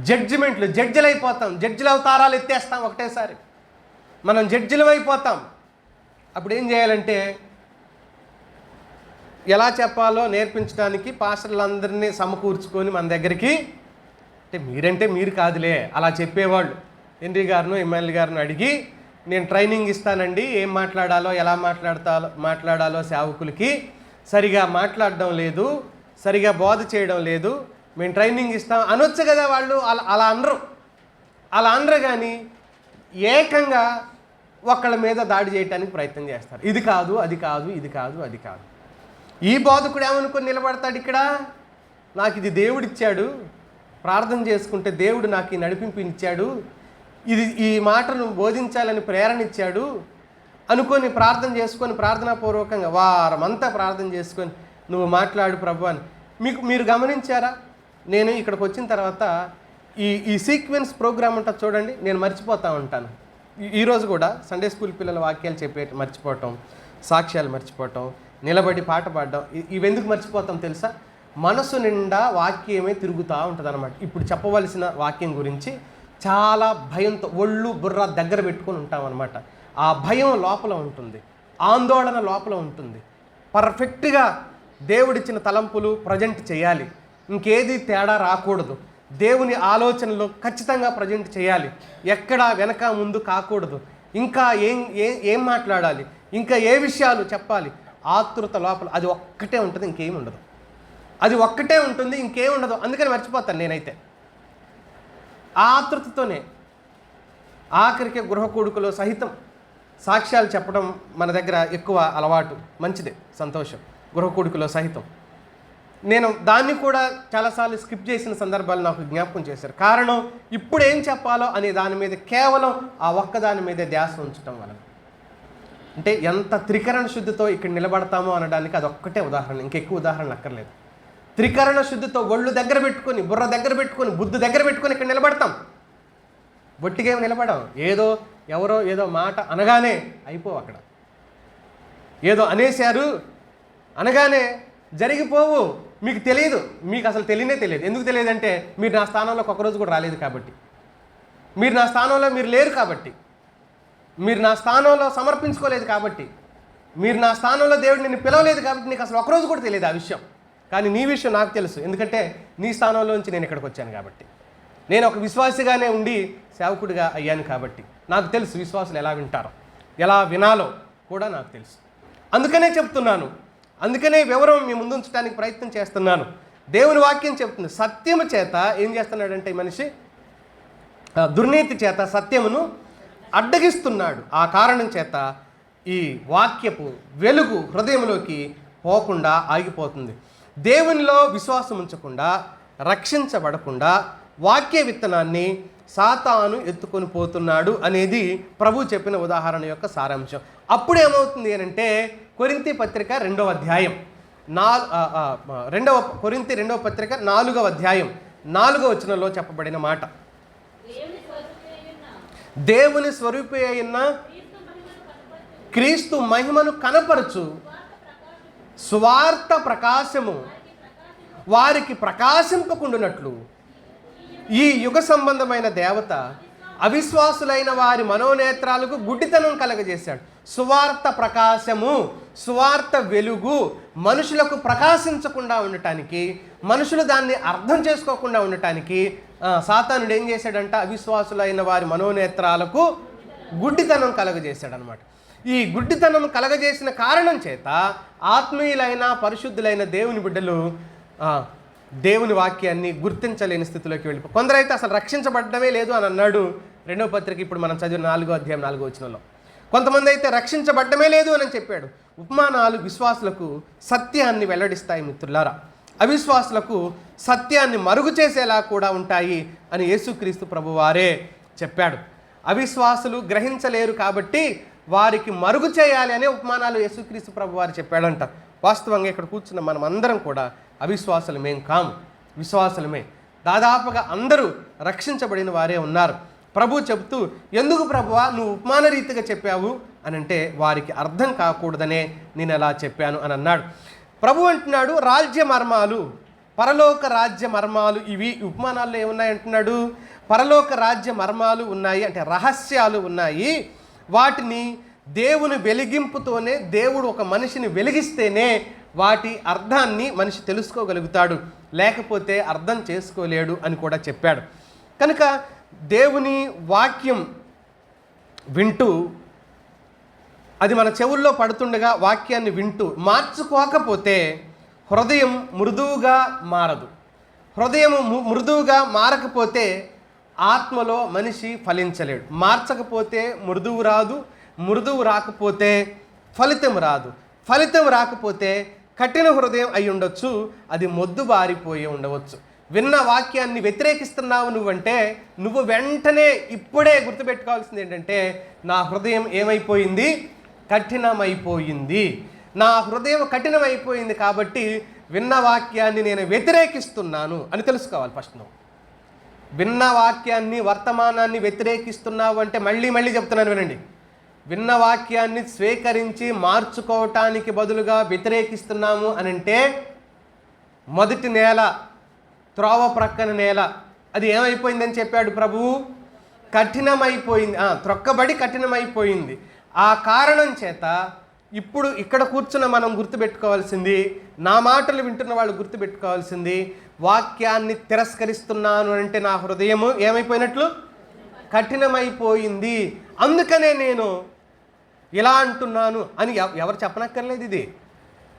S1: జడ్జిలు అయిపోతాం. జడ్జిల అవతారాలు ఎత్తేస్తాం ఒకటేసారి. మనం జడ్జిలు అయిపోతాం. అప్పుడు ఏం చేయాలంటే, ఎలా చెప్పాలో నేర్పించడానికి పాస్టర్లందరినీ సమకూర్చుకొని మన దగ్గరికి, అంటే మీరంటే మీరు కాదులే, అలా చెప్పేవాళ్ళు హెన్రీ గారిను ఎమ్మెల్యే గారిని అడిగి, నేను ట్రైనింగ్ ఇస్తానండి, ఏం మాట్లాడాలో ఎలా మాట్లాడాలో సేవకులకి సరిగా మాట్లాడడం లేదు, సరిగా బోధ చేయడం లేదు, మేము ట్రైనింగ్ ఇస్తాం అనొచ్చు కదా. వాళ్ళు అలా అనరు కానీ ఏకంగా ఒకళ్ళ మీద దాడి చేయడానికి ప్రయత్నం చేస్తారు. ఇది కాదు, అది కాదు, ఇది కాదు, అది కాదు. ఈ బోధకుడు ఏమనుకొని నిలబడతాడు, ఇక్కడ నాకు ఇది దేవుడిచ్చాడు, ప్రార్థన చేసుకుంటే దేవుడు నాకు ఈ నడిపింపునిచ్చాడు, ఈ మాటను బోధించాలని ప్రేరణ ఇచ్చాడు అనుకొని ప్రార్థన చేసుకొని, ప్రార్థనాపూర్వకంగా వారమంతా ప్రార్థన చేసుకొని నువ్వు మాట్లాడు ప్రభు అని. మీరు గమనించారా, నేను ఇక్కడికి వచ్చిన తర్వాత ఈ సీక్వెన్స్ ప్రోగ్రామ్ ఉంటుంది చూడండి, నేను మర్చిపోతూ ఉంటాను. ఈరోజు కూడా సండే స్కూల్ పిల్లల వాక్యాలు మర్చిపోవటం, సాక్ష్యాలు మర్చిపోవటం, నిలబడి పాట పాడడం, ఇవెందుకు మర్చిపోతాం తెలుసా? మనసు నిండా వాక్యమే తిరుగుతూ ఉంటుంది అన్నమాట. ఇప్పుడు చెప్పవలసిన వాక్యం గురించి చాలా భయంతో ఒళ్ళు బుర్ర దగ్గర పెట్టుకొని ఉంటాం అన్నమాట. ఆ భయం లోపల ఉంటుంది, ఆందోళన లోపల ఉంటుంది. పర్ఫెక్ట్గా దేవుడిచ్చిన తలంపులు ప్రజెంట్ చేయాలి, ఇంకేది తేడా రాకూడదు. దేవుని ఆలోచనలో ఖచ్చితంగా ప్రజెంట్ చేయాలి, ఎక్కడ వెనక ముందు కాకూడదు. ఇంకా ఏం మాట్లాడాలి, ఇంకా ఏ విషయాలు చెప్పాలి, ఆతృత లోపల అది ఒక్కటే ఉంటుంది, ఇంకేం ఉండదు. అది ఒక్కటే ఉంటుంది, ఇంకేం ఉండదు. అందుకని మర్చిపోతాను నేనైతే. ఆతృతతోనే ఆఖరికి గృహకూడుకులో సహితం సాక్ష్యాలు చెప్పడం మన దగ్గర ఎక్కువ అలవాటు, మంచిదే, సంతోషం. గృహకూడుకులో సహితం నేను దాన్ని కూడా చాలాసార్లు స్కిప్ చేసిన సందర్భాలు నాకు జ్ఞాపకం చేశారు. కారణం, ఇప్పుడు ఏం చెప్పాలో అనే దాని మీద కేవలం ఆ ఒక్కదాని మీదే ధ్యాస ఉంచడం వలన. అంటే ఎంత త్రికరణ శుద్ధితో ఇక్కడ నిలబడతామో అనడానికి అదొక్కటే ఉదాహరణ, ఇంకెక్కువ ఉదాహరణలు అక్కర్లేదు. త్రికరణ శుద్ధితో ఒళ్ళు దగ్గర పెట్టుకొని, బుర్ర దగ్గర పెట్టుకొని, బుద్ధి దగ్గర పెట్టుకొని ఇక్కడ నిలబడతాం. బొట్టిగా నిలబడం, ఎవరో ఏదో మాట అనగానే అయిపోవు. అక్కడ ఏదో అనేశారు అనగానే జరిగిపోవు. మీకు తెలియదు, మీకు అసలు తెలియదు. ఎందుకు తెలియదంటే మీరు నా స్థానంలోకి ఒకరోజు కూడా రాలేదు కాబట్టి, మీరు నా స్థానంలో మీరు లేరు కాబట్టి, మీరు నా స్థానంలో సమర్పించుకోలేదు కాబట్టి, మీరు నా స్థానంలో దేవుడు నిన్ను పిలవలేదు కాబట్టి నీకు అసలు ఒకరోజు కూడా తెలియదు ఆ విషయం. కానీ నీ విషయం నాకు తెలుసు, ఎందుకంటే నీ స్థానంలోంచి నేను ఇక్కడికి వచ్చాను కాబట్టి. నేను ఒక విశ్వాసిగానే ఉండి సేవకుడిగా అయ్యాను కాబట్టి నాకు తెలుసు విశ్వాసులు ఎలా వింటారో, ఎలా వినాలో కూడా నాకు తెలుసు. అందుకనే చెప్తున్నాను, అందుకనే వివరం మీ ముందు ఉంచడానికి ప్రయత్నం చేస్తున్నాను. దేవుని వాక్యం చెప్తుంది, సత్యము చేత ఏం చేస్తున్నాడంటే ఈ మనిషి దుర్నీతి చేత సత్యమును అడ్డగిస్తున్నాడు. ఆ కారణం చేత ఈ వాక్యపు వెలుగు హృదయంలోకి పోకుండా ఆగిపోతుంది. దేవునిలో విశ్వాసం ఉంచకుండా, రక్షించబడకుండా వాక్య విత్తనాన్ని సాతాను ఎత్తుకొని పోతున్నాడు అనేది ప్రభు చెప్పిన ఉదాహరణ యొక్క సారాంశం. అప్పుడు ఏమవుతుంది అంటే కొరింథీ పత్రిక 2వ అధ్యాయం కొరింథీ 2వ పత్రిక 4వ అధ్యాయం 4వ వచనంలో చెప్పబడిన మాట, దేవుని స్వరూపి అయిన క్రీస్తు మహిమను కనపరచు సువార్త ప్రకాశము వారికి ప్రకాశింపకుండునట్లు ఈ యుగ సంబంధమైన దేవత అవిశ్వాసులైన వారి మనోనేత్రాలకు గుడ్డితనం కలగజేశాడు. సువార్త ప్రకాశము, సువార్త వెలుగు మనుషులకు ప్రకాశించకుండా ఉండటానికి, మనుషులు దాన్ని అర్థం చేసుకోకుండా ఉండటానికి సాతానుడు ఏం చేశాడంట, అవిశ్వాసులైన వారి మనోనేత్రాలకు గుడ్డితనం కలగజేశాడనమాట. ఈ గుడ్డితనం కలగజేసిన కారణం చేత ఆత్మీయులైన పరిశుద్ధులైన దేవుని బిడ్డలు దేవుని వాక్యాన్ని గుర్తించలేని స్థితిలోకి వెళ్ళిపో. కొందరైతే అసలు రక్షించబడ్డమే లేదు అని అన్నాడు 2వ పత్రిక ఇప్పుడు మనం చదివిన 4వ అధ్యాయం 4వ వచనంలో. కొంతమంది అయితే రక్షించబడ్డమే లేదు అని చెప్పాడు. ఉపమానాలు విశ్వాసులకు సత్యాన్ని వెల్లడిస్తాయి మిత్రులారా, అవిశ్వాసులకు సత్యాన్ని మరుగు చేసేలా కూడా ఉంటాయి అని యేసుక్రీస్తు ప్రభువారే చెప్పాడు. అవిశ్వాసులు గ్రహించలేరు కాబట్టి వారికి మరుగు చేయాలి అనే ఉపమానాలు యేసుక్రీస్తు ప్రభువారు చెప్పాడంట. వాస్తవంగా ఇక్కడ కూర్చున్న మనం అందరం కూడా అవిశ్వాసులమేం కాము, విశ్వాసులమే. దాదాపుగా అందరూ రక్షించబడిన వారే ఉన్నారు. ప్రభు చెబుతూ, ఎందుకు ప్రభువా నువ్వు ఉపమాన రీతిగా చెప్పావు అని అంటే, వారికి అర్థం కాకూడదనే నేను ఎలా చెప్పాను అని అన్నాడు. ప్రభు అంటున్నాడు, రాజ్య మర్మాలు, పరలోక రాజ్య మర్మాలు ఇవి. ఉపమానాల్లో ఏమున్నాయి అంటున్నాడు, పరలోక రాజ్య మర్మాలు ఉన్నాయి అంటే రహస్యాలు ఉన్నాయి. వాటిని దేవుని వెలిగింపుతోనే, దేవుడు ఒక మనిషిని వెలిగిస్తేనే వాటి అర్థాన్ని మనిషి తెలుసుకోగలుగుతాడు, లేకపోతే అర్థం చేసుకోలేడు అని కూడా చెప్పాడు. కనుక దేవుని వాక్యం వింటూ, అది మన చెవుల్లో పడుతుండగా వాక్యాన్ని వింటూ మార్చుకోకపోతే హృదయం మృదువుగా మారదు. హృదయం మృదువుగా మారకపోతే ఆత్మలో మనిషి ఫలించలేడు. మార్చకపోతే మృదువు రాదు, మృదువు రాకపోతే ఫలితం రాదు, ఫలితం రాకపోతే కఠిన హృదయం అయి ఉండొచ్చు, అది మొద్దుబారిపోయి ఉండవచ్చు. విన్న వాక్యాన్ని వ్యతిరేకిస్తున్నావు నువ్వంటే, నువ్వు వెంటనే ఇప్పుడే గుర్తుపెట్టుకోవాల్సింది ఏంటంటే, నా హృదయం ఏమైపోయింది, కఠినమైపోయింది. నా హృదయం కఠినమైపోయింది కాబట్టి విన్న వాక్యాన్ని నేను వ్యతిరేకిస్తున్నాను అని తెలుసుకోవాలి. ఫస్ట్ నువ్వు విన్న వాక్యాన్ని, వర్తమానాన్ని వ్యతిరేకిస్తున్నావు అంటే, మళ్ళీ చెప్తున్నాను వినండి, విన్న వాక్యాన్ని స్వీకరించి మార్చుకోవటానికి బదులుగా వ్యతిరేకిస్తున్నాము అని అంటే, మొదటి నేల, త్రోవ ప్రక్కన నేల, అది ఏమైపోయిందని చెప్పాడు ప్రభువు, కఠినమైపోయింది, త్రొక్కబడి కఠినమైపోయింది. ఆ కారణం చేత ఇప్పుడు ఇక్కడ కూర్చున్న మనం గుర్తుపెట్టుకోవాల్సింది, నా మాటలు వింటున్న వాళ్ళు గుర్తుపెట్టుకోవాల్సింది, వాక్యాన్ని తిరస్కరిస్తున్నాను అంటే నా హృదయము ఏమైపోయినట్లు, కఠినమైపోయింది. అందుకనే నేను ఇలా అంటున్నాను అని ఎవరు చెప్పనక్కర్లేదు.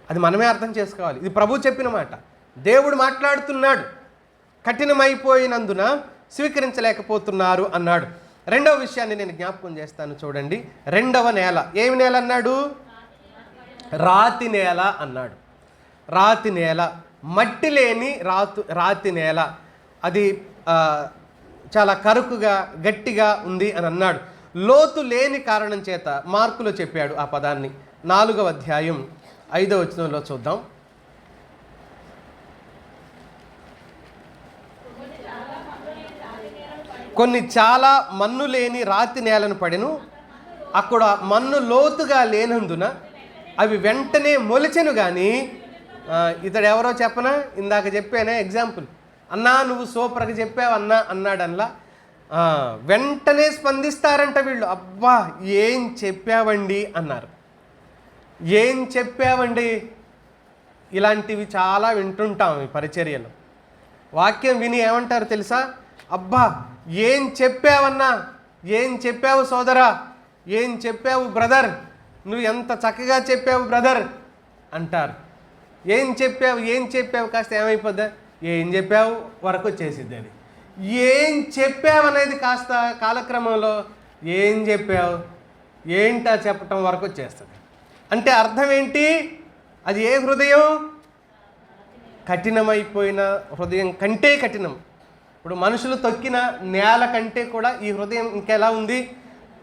S1: అది మనమే అర్థం చేసుకోవాలి. ఇది ప్రభు చెప్పిన మాట, దేవుడు మాట్లాడుతున్నాడు. కఠినమైపోయినందున స్వీకరించలేకపోతున్నారు అన్నాడు. రెండవ విషయాన్ని నేను జ్ఞాపకం చేస్తాను చూడండి. రెండవ నేల, ఏమి నేల అన్నాడు, రాతి నేల అన్నాడు. రాతి నేల, మట్టి లేని రాతి నేల, అది చాలా కరుకుగా గట్టిగా ఉంది అని అన్నాడు. లోతు లేని కారణం చేత మార్కులో చెప్పాడు ఆ పదాన్ని. 4వ అధ్యాయం 5వ వచనంలో చూద్దాం. కొన్ని చాలా మన్ను లేని రాతి నేలను పడెను, అక్కడ మన్ను లోతుగా లేనందున అవి వెంటనే మొలిచెను. కానీ ఇతడు ఎవరో చెప్పనా, ఇందాక చెప్పానే ఎగ్జాంపుల్, అన్నా నువ్వు సూపర్గా చెప్పావు అన్నా అన్నాడల్లా, వెంటనే స్పందిస్తారంట వీళ్ళు. అబ్బా ఏం చెప్పావండి అన్నారు. ఏం చెప్పావండి, ఇలాంటివి చాలా వింటుంటాం ఈ పరిచర్యలో. వాక్యం విని ఏమంటారు తెలుసా, అబ్బా ఏం చెప్పావన్నా, ఏం చెప్పావు సోదరా, ఏం చెప్పావు బ్రదర్, నువ్వు ఎంత చక్కగా చెప్పావు బ్రదర్ అంటారు. ఏం చెప్పావు కాస్త ఏమైపోద్దా, ఏం చెప్పావు వరకు వచ్చేసిద్ది. అది ఏం చెప్పావు అనేది కాస్త కాలక్రమంలో ఏం చెప్పావు ఏంటా చెప్పటం వరకు వచ్చేస్తుంది. అంటే అర్థం ఏంటి, అది ఏ హృదయం, కఠినమైపోయిన హృదయం కంటే కఠినం. ఇప్పుడు మనుషులు తొక్కిన నేల కంటే కూడా ఈ హృదయం ఇంకెలా ఉంది?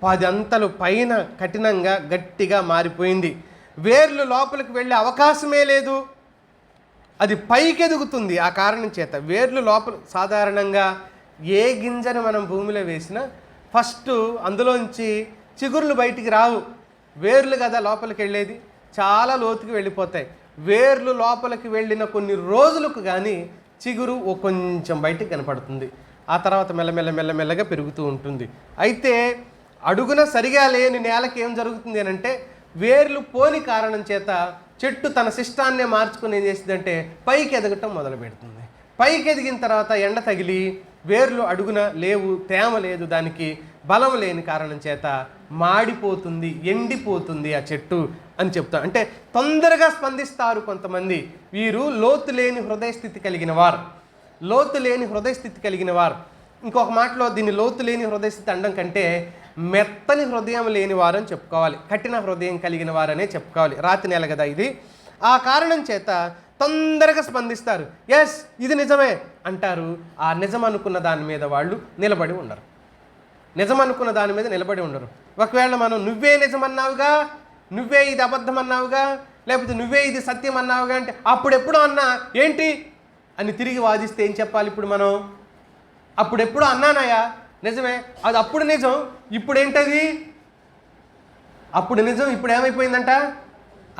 S1: 10 అంతలు పైన కఠినంగా గట్టిగా మారిపోయింది. వేర్లు లోపలికి వెళ్ళే అవకాశమే లేదు. అది పైకి ఎదుగుతుంది. ఆ కారణం చేత వేర్లు లోపల సాధారణంగా ఏ గింజను మనం భూమిలో వేసినా ఫస్ట్ అందులోంచి చిగుర్లు బయటికి రావు. వేర్లు కదా లోపలికి వెళ్ళేది, చాలా లోతుకి వెళ్ళిపోతాయి. వేర్లు లోపలికి వెళ్ళిన కొన్ని రోజులకు కానీ చిగురు కొంచెం బయటికి కనపడుతుంది. ఆ తర్వాత మెల్లమెల్లగా పెరుగుతూ ఉంటుంది. అయితే అడుగున సరిగా లేని నేలకి ఏం జరుగుతుంది అని అంటే, వేర్లు పోని కారణం చేత చెట్టు తన శిష్టాన్నే మార్చుకుని ఏం చేసిందంటే పైకి ఎదగటం మొదలు పెడుతుంది. పైకి ఎదిగిన తర్వాత ఎండ తగిలి వేర్లు అడుగున లేవు, తేమ లేదు, దానికి బలం లేని కారణం చేత మాడిపోతుంది, ఎండిపోతుంది ఆ చెట్టు అని చెప్తాం. అంటే తొందరగా స్పందిస్తారు కొంతమంది. వీరు లోతు లేని హృదయ స్థితి కలిగిన వారు. లోతు లేని హృదయ స్థితి కలిగిన వారు. ఇంకొక మాటలో దీన్ని లోతు లేని హృదయ స్థితి అనడం కంటే మెత్తని హృదయం లేని వారు అని చెప్పుకోవాలి. కఠిన హృదయం కలిగిన వారనే చెప్పుకోవాలి. రాతి నేల కదా ఇది. ఆ కారణం చేత తొందరగా స్పందిస్తారు. ఎస్, ఇది నిజమే అంటారు. ఆ నిజం అనుకున్న దాని మీద వాళ్ళు నిలబడి ఉండరు. నిజం అనుకున్న దాని మీద నిలబడి ఉండరు. ఒకవేళ మనం నువ్వే నిజమన్నావుగా, నువ్వే ఇది అబద్ధం అన్నావుగా, లేకపోతే నువ్వే ఇది సత్యం అన్నావుగా అంటే అప్పుడెప్పుడు అన్నా ఏంటి అని తిరిగి వాదిస్తే ఏం చెప్పాలి? ఇప్పుడు మనం అప్పుడెప్పుడు అన్నానయ్యా, నిజమే, అది అప్పుడు నిజం, ఇప్పుడు ఏంటది? అప్పుడు నిజం, ఇప్పుడు ఏమైపోయిందంట?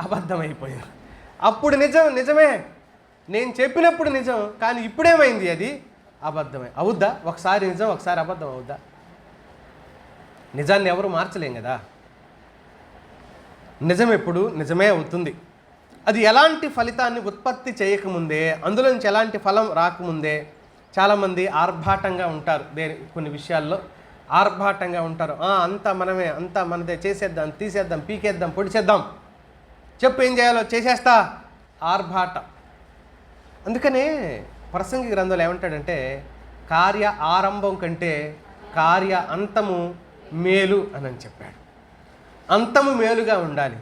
S1: అబద్ధం అయిపోయింది. అప్పుడు నిజం నిజమే, నేను చెప్పినప్పుడు నిజం, కానీ ఇప్పుడేమైంది? అది అబద్ధమే. అవుద్దా? ఒకసారి నిజం ఒకసారి అబద్ధం అవుద్దా? నిజాన్ని ఎవరు మార్చలేం కదా. నిజం ఎప్పుడు నిజమే అవుతుంది. అది ఎలాంటి ఫలితాన్ని ఉత్పత్తి చేయకముందే, అందులోంచి ఎలాంటి ఫలం రాకముందే చాలామంది ఆర్భాటంగా ఉంటారు. కొన్ని విషయాల్లో ఆర్భాటంగా ఉంటారు. అంతా మనమే, అంతా మనదే, చేసేద్దాం, తీసేద్దాం, పీకేద్దాం, పొడిచేద్దాం, చెప్పు ఏం చేయాలో చేసేస్తా, ఆర్భాట. అందుకనే ప్రసంగి గ్రంథంలో ఏమంటాడంటే, కార్య ఆరంభం కంటే కార్య అంతము మేలు అని చెప్పాడు. అంతము మేలుగా ఉండాలి.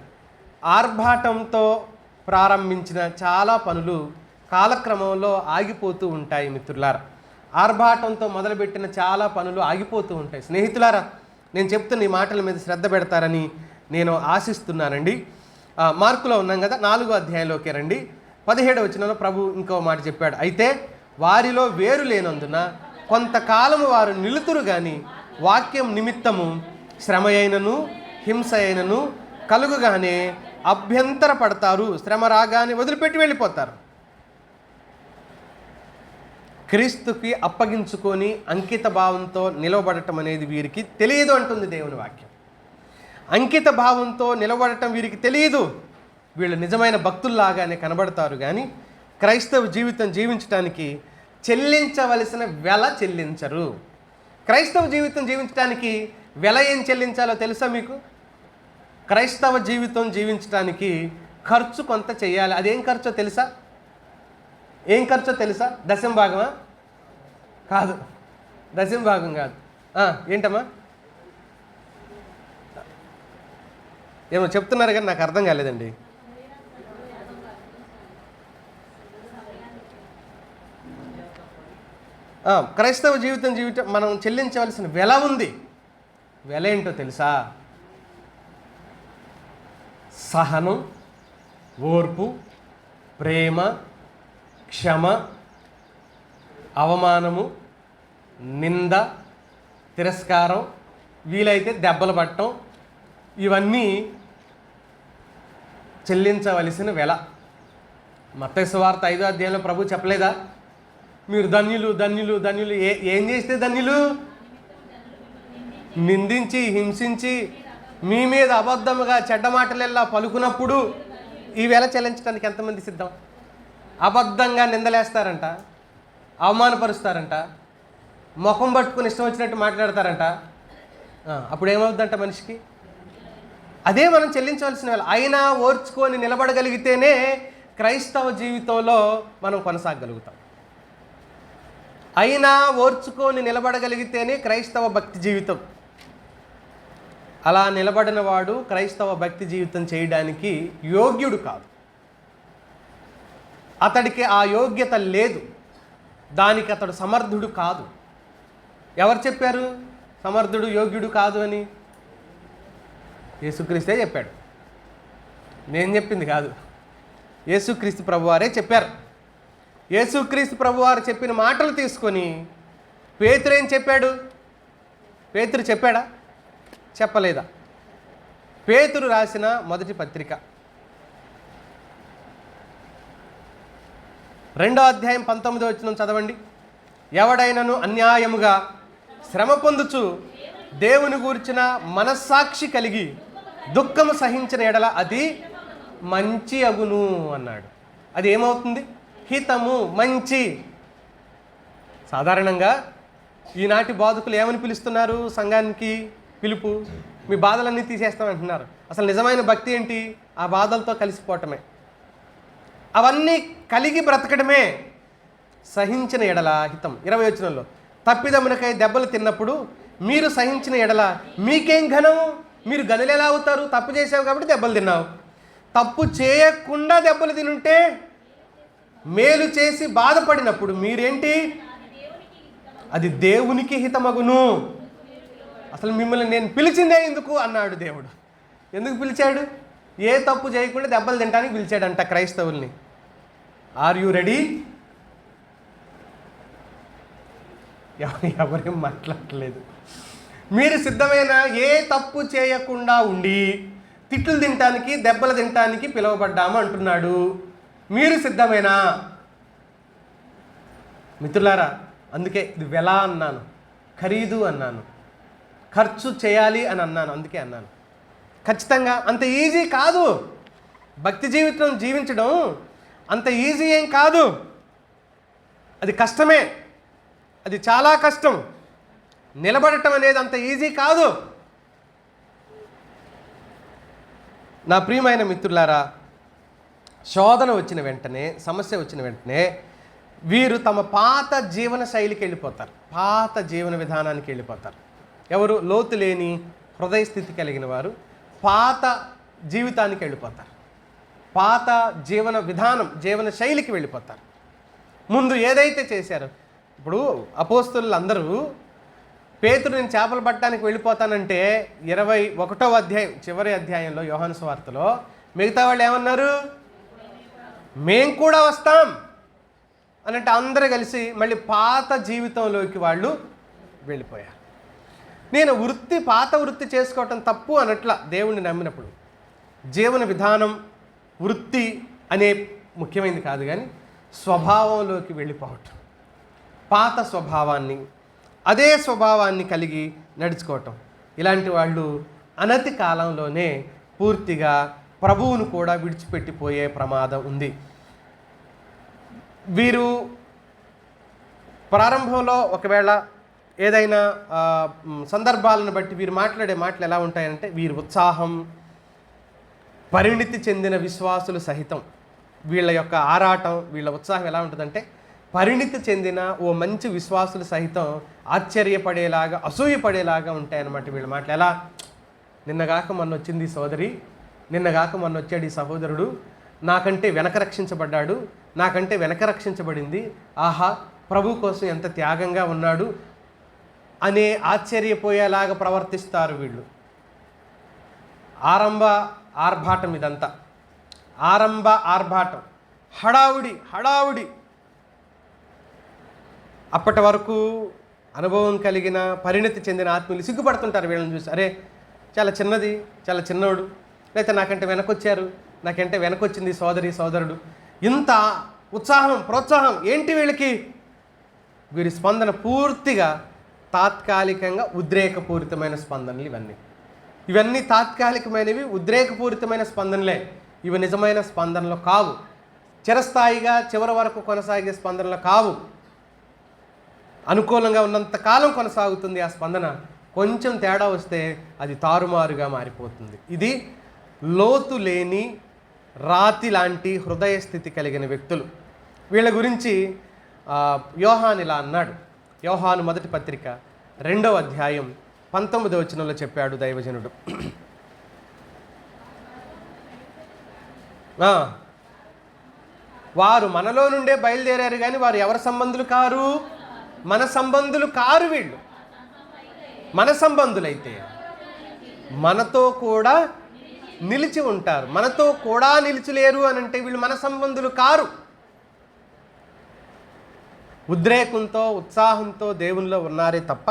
S1: ఆర్భాటంతో ప్రారంభించిన చాలా పనులు కాలక్రమంలో ఆగిపోతూ ఉంటాయి మిత్రులారా. ఆర్భాటంతో మొదలుపెట్టిన చాలా పనులు ఆగిపోతూ ఉంటాయి. స్నేహితులారా, నేను చెప్తున్న ఈ మాటల మీద శ్రద్ధ పెడతారని నేను ఆశిస్తున్నానండి. మార్కులో ఉన్నాం కదా, 4వ అధ్యాయంలోకి రండి. 17వ వచనంలో ప్రభు ఇంకో మాట చెప్పాడు. అయితే వారిలో వేరు లేనందున కొంతకాలము వారు నిలుతురు కానీ వాక్యం నిమిత్తము శ్రమ అయినను హింస అయినను కలుగుగానే అభ్యంతర పడతారు. శ్రమ రాగానే వదిలిపెట్టి వెళ్ళిపోతారు. క్రీస్తుకి అప్పగించుకొని అంకిత భావంతో నిలవబడటం అనేది వీరికి తెలియదు అంటుంది దేవుని వాక్యం. అంకిత భావంతో నిలబడటం వీరికి తెలియదు. వీళ్ళు నిజమైన భక్తుల్లాగానే కనబడతారు కానీ క్రైస్తవ జీవితం జీవించడానికి చెల్లించవలసిన వెల చెల్లించరు. క్రైస్తవ జీవితం జీవించడానికి వెల ఏం చెల్లించాలో తెలుసా మీకు? క్రైస్తవ జీవితం జీవించడానికి ఖర్చు కొంత చేయాలి. అదేం ఖర్చో తెలుసా? ఏం ఖర్చో తెలుసా? దశంభాగమా? కాదు, దశంభాగం కాదు. ఏంటమ్మా? ఏమో చెప్తున్నారు కానీ నాకు అర్థం కాలేదండి. క్రైస్తవ జీవితం మనం చెల్లించవలసిన వెల ఉంది. వెల ఏంటో తెలుసా? సహనం, ఓర్పు, ప్రేమ, క్షమ, అవమానము, నింద, తిరస్కారం, వీలైతే దెబ్బలు పట్టడం, ఇవన్నీ చెల్లించవలసిన వెల. మత్తయి సువార్త 5వ అధ్యాయంలో ప్రభు చెప్పలేదా? మీరు ధన్యులు ధన్యులు ధన్యులు. ఏం చేస్తే ధన్యులు? నిందించి హింసించి మీ మీద అబద్ధముగా చెడ్డ మాటలెల్లా పలుకున్నప్పుడు ఈ వేళ చెల్లించడానికి ఎంతమంది సిద్ధం? అబద్ధంగా నిందలేస్తారంట, అవమానపరుస్తారంట, ముఖం పట్టుకుని ఇష్టం వచ్చినట్టు మాట్లాడతారంట. అప్పుడు ఏమవుద్దంట మనిషికి? అదే మనం చెల్లించవలసిన వేళ. అయినా ఓర్చుకొని నిలబడగలిగితేనే క్రైస్తవ జీవితంలో మనం కొనసాగగలుగుతాం. అయినా ఓర్చుకొని నిలబడగలిగితేనే క్రైస్తవ భక్తి జీవితం. అలా నిలబడిన వాడు క్రైస్తవ భక్తి జీవితం చేయడానికి యోగ్యుడు కాదు. అతడికి ఆ యోగ్యత లేదు. దానికి అతడు సమర్థుడు కాదు. ఎవరు చెప్పారు సమర్థుడు యోగ్యుడు కాదు అని? యేసుక్రీస్తే చెప్పాడు, నేను చెప్పింది కాదు. యేసుక్రీస్తు ప్రభువారే చెప్పారు. యేసుక్రీస్తు ప్రభువారు చెప్పిన మాటలు తీసుకొని పేతురు ఏం చెప్పాడు? పేతురు చెప్పాడా? చెప్పలేదా? పేతురు రాసిన మొదటి పత్రిక 2వ అధ్యాయం 19వ వచనం చదవండి. ఎవడైనను అన్యాయముగా శ్రమ పొందుచు దేవుని గూర్చిన మనస్సాక్షి కలిగి దుఃఖము సహించిన ఎడల అది మంచి అగును అన్నాడు. అది ఏమవుతుంది? హితము, మంచి. సాధారణంగా ఈనాటి బాధకులు ఏమని పిలుస్తున్నారు? సంఘానికి పిలుపు, మీ బాధలన్నీ తీసేస్తామంటున్నారు. అసలు నిజమైన భక్తి ఏంటి? ఆ బాధలతో కలిసిపోవటమే, అవన్నీ కలిగి బ్రతకడమే. సహించిన ఎడల హితం. 20వ వచనంలో, తప్పిదమునకై దెబ్బలు తిన్నప్పుడు మీరు సహించిన ఎడల మీకేం ఘనం? మీరు గనులు ఎలా అవుతారు? తప్పు చేసావు కాబట్టి దెబ్బలు తిన్నావు. తప్పు చేయకుండా దెబ్బలు తినుంటే, మేలు చేసి బాధపడినప్పుడు మీరేంటి? అది దేవునికి హితమగును. అసలు మిమ్మల్ని నేను పిలిచిందే ఎందుకు అన్నాడు దేవుడు. ఎందుకు పిలిచాడు? ఏ తప్పు చేయకుండా దెబ్బలు తినడానికి పిలిచాడంట క్రైస్తవుల్ని. Are you ready? ఎవరేం మాట్లాడలేదు. మీరు సిద్ధమైన? ఏ తప్పు చేయకుండా ఉండి తిట్లు తినటానికి, దెబ్బలు తినటానికి పిలువబడ్డాము అంటున్నాడు. మీరు సిద్ధమేనా మిత్రులారా? అందుకే ఇది వెల అన్నాను, ఖరీదు అన్నాను, ఖర్చు చేయాలి అని అన్నాను. అందుకే అన్నాను ఖచ్చితంగా అంత ఈజీ కాదు. భక్తి జీవితం జీవించడం అంత ఈజీ ఏం కాదు. అది కష్టమే, అది చాలా కష్టం. నిలబడటం అనేది అంత ఈజీ కాదు. నా ప్రియమైన మిత్రులారా, శోధన వచ్చిన వెంటనే, సమస్య వచ్చిన వెంటనే వీరు తమ పాత జీవన శైలికి వెళ్ళిపోతారు, పాత జీవన విధానానికి వెళ్ళిపోతారు. ఎవరు? లోతు లేని హృదయ స్థితి కలిగిన వారు పాత జీవితానికి వెళ్ళిపోతారు, పాత జీవన విధానం, జీవన శైలికి వెళ్ళిపోతారు. ముందు ఏదైతే చేశారో, ఇప్పుడు అపోస్తలులు అందరూ పేతురు నేను చేపలు పట్టడానికి వెళ్ళిపోతానంటే 21వ అధ్యాయం చివరి అధ్యాయంలో యోహాను సువార్తలో మిగతా వాళ్ళు ఏమన్నారు? మేం కూడా వస్తాం అని అంటే అందరూ కలిసి మళ్ళీ పాత జీవితంలోకి వాళ్ళు వెళ్ళిపోయారు. నేను పాత వృత్తి చేసుకోవటం తప్పు అనట్ల. దేవుణ్ణి నమ్మినప్పుడు జీవన విధానం, వృత్తి అనే ముఖ్యమైనది కాదు, కానీ స్వభావంలోకి వెళ్ళిపోవటం, పాత స్వభావాన్ని, అదే స్వభావాన్ని కలిగి నడుచుకోవటం. ఇలాంటి వాళ్ళు అనతి కాలంలోనే పూర్తిగా ప్రభువును కూడా విడిచిపెట్టిపోయే ప్రమాదం ఉంది. వీరు ప్రారంభంలో ఒకవేళ ఏదైనా సందర్భాలను బట్టి వీరు మాట్లాడే మాటలు ఎలా ఉంటాయంటే, వీరి ఉత్సాహం, పరిణితి చెందిన విశ్వాసులు సహితం వీళ్ళ యొక్క ఆరాటం, వీళ్ళ ఉత్సాహం ఎలా ఉంటుందంటే, పరిణితి చెందిన ఓ మంచి విశ్వాసులు సహితం ఆశ్చర్యపడేలాగా, అసూయపడేలాగా ఉంటాయన్నమాట వీళ్ళ మాటలు. ఎలా? నిన్నగాక మొన్న వచ్చింది సోదరి, నిన్నగాక మొన్న వచ్చాడు ఈ సహోదరుడు, నాకంటే వెనక రక్షించబడ్డాడు, నాకంటే వెనక రక్షించబడింది, ఆహా ప్రభు కోసం ఎంత త్యాగంగా ఉన్నాడు అనే ఆశ్చర్యపోయేలాగా ప్రవర్తిస్తారు వీళ్ళు. ఆర్భాటం ఇదంతా, ఆర్భాటం, హడావుడి. అప్పటి వరకు అనుభవం కలిగిన, పరిణతి చెందిన ఆత్మీయులు సిగ్గుపడుతుంటారు వీళ్ళని చూసి. అరే చాలా చిన్నది, చాలా చిన్నోడు, లేకపోతే నాకంటే వెనకొచ్చారు, నాకంటే వెనకొచ్చింది సోదరుడు. ఇంత ఉత్సాహం, ప్రోత్సాహం ఏంటి వీళ్ళకి? వీరి స్పందన పూర్తిగా తాత్కాలికంగా ఉద్రేకపూరితమైన స్పందనలు. ఇవన్నీ తాత్కాలికమైనవి, ఉద్రేకపూరితమైన స్పందనలే. ఇవి నిజమైన స్పందనలు కావు, చిరస్థాయిగా చివరి వరకు కొనసాగే స్పందనలు కావు. అనుకూలంగా ఉన్నంత కాలం కొనసాగుతుంది ఆ స్పందన. కొంచెం తేడా వస్తే అది తారుమారుగా మారిపోతుంది. ఇది లోతు లేని రాతి లాంటి హృదయ స్థితి కలిగిన వ్యక్తులు. వీళ్ళ గురించి యోహాను ఇలా అన్నాడు. యోహాను మొదటి పత్రిక 2వ అధ్యాయం 19వ వచనంలో చెప్పాడు దైవజనుడు. వారు మనలో నుండే బయలుదేరారు, కానీ వారు ఎవరి సంబంధులు కారు? మన సంబంధులు కారు. వీళ్ళు మన సంబంధులైతే మనతో కూడా నిలిచి ఉంటారు. మనతో కూడా నిలిచిలేరు అని అంటే వీళ్ళు మన సంబంధులు కారు. ఉద్రేకంతో ఉత్సాహంతో దేవునిలో ఉన్నారే తప్ప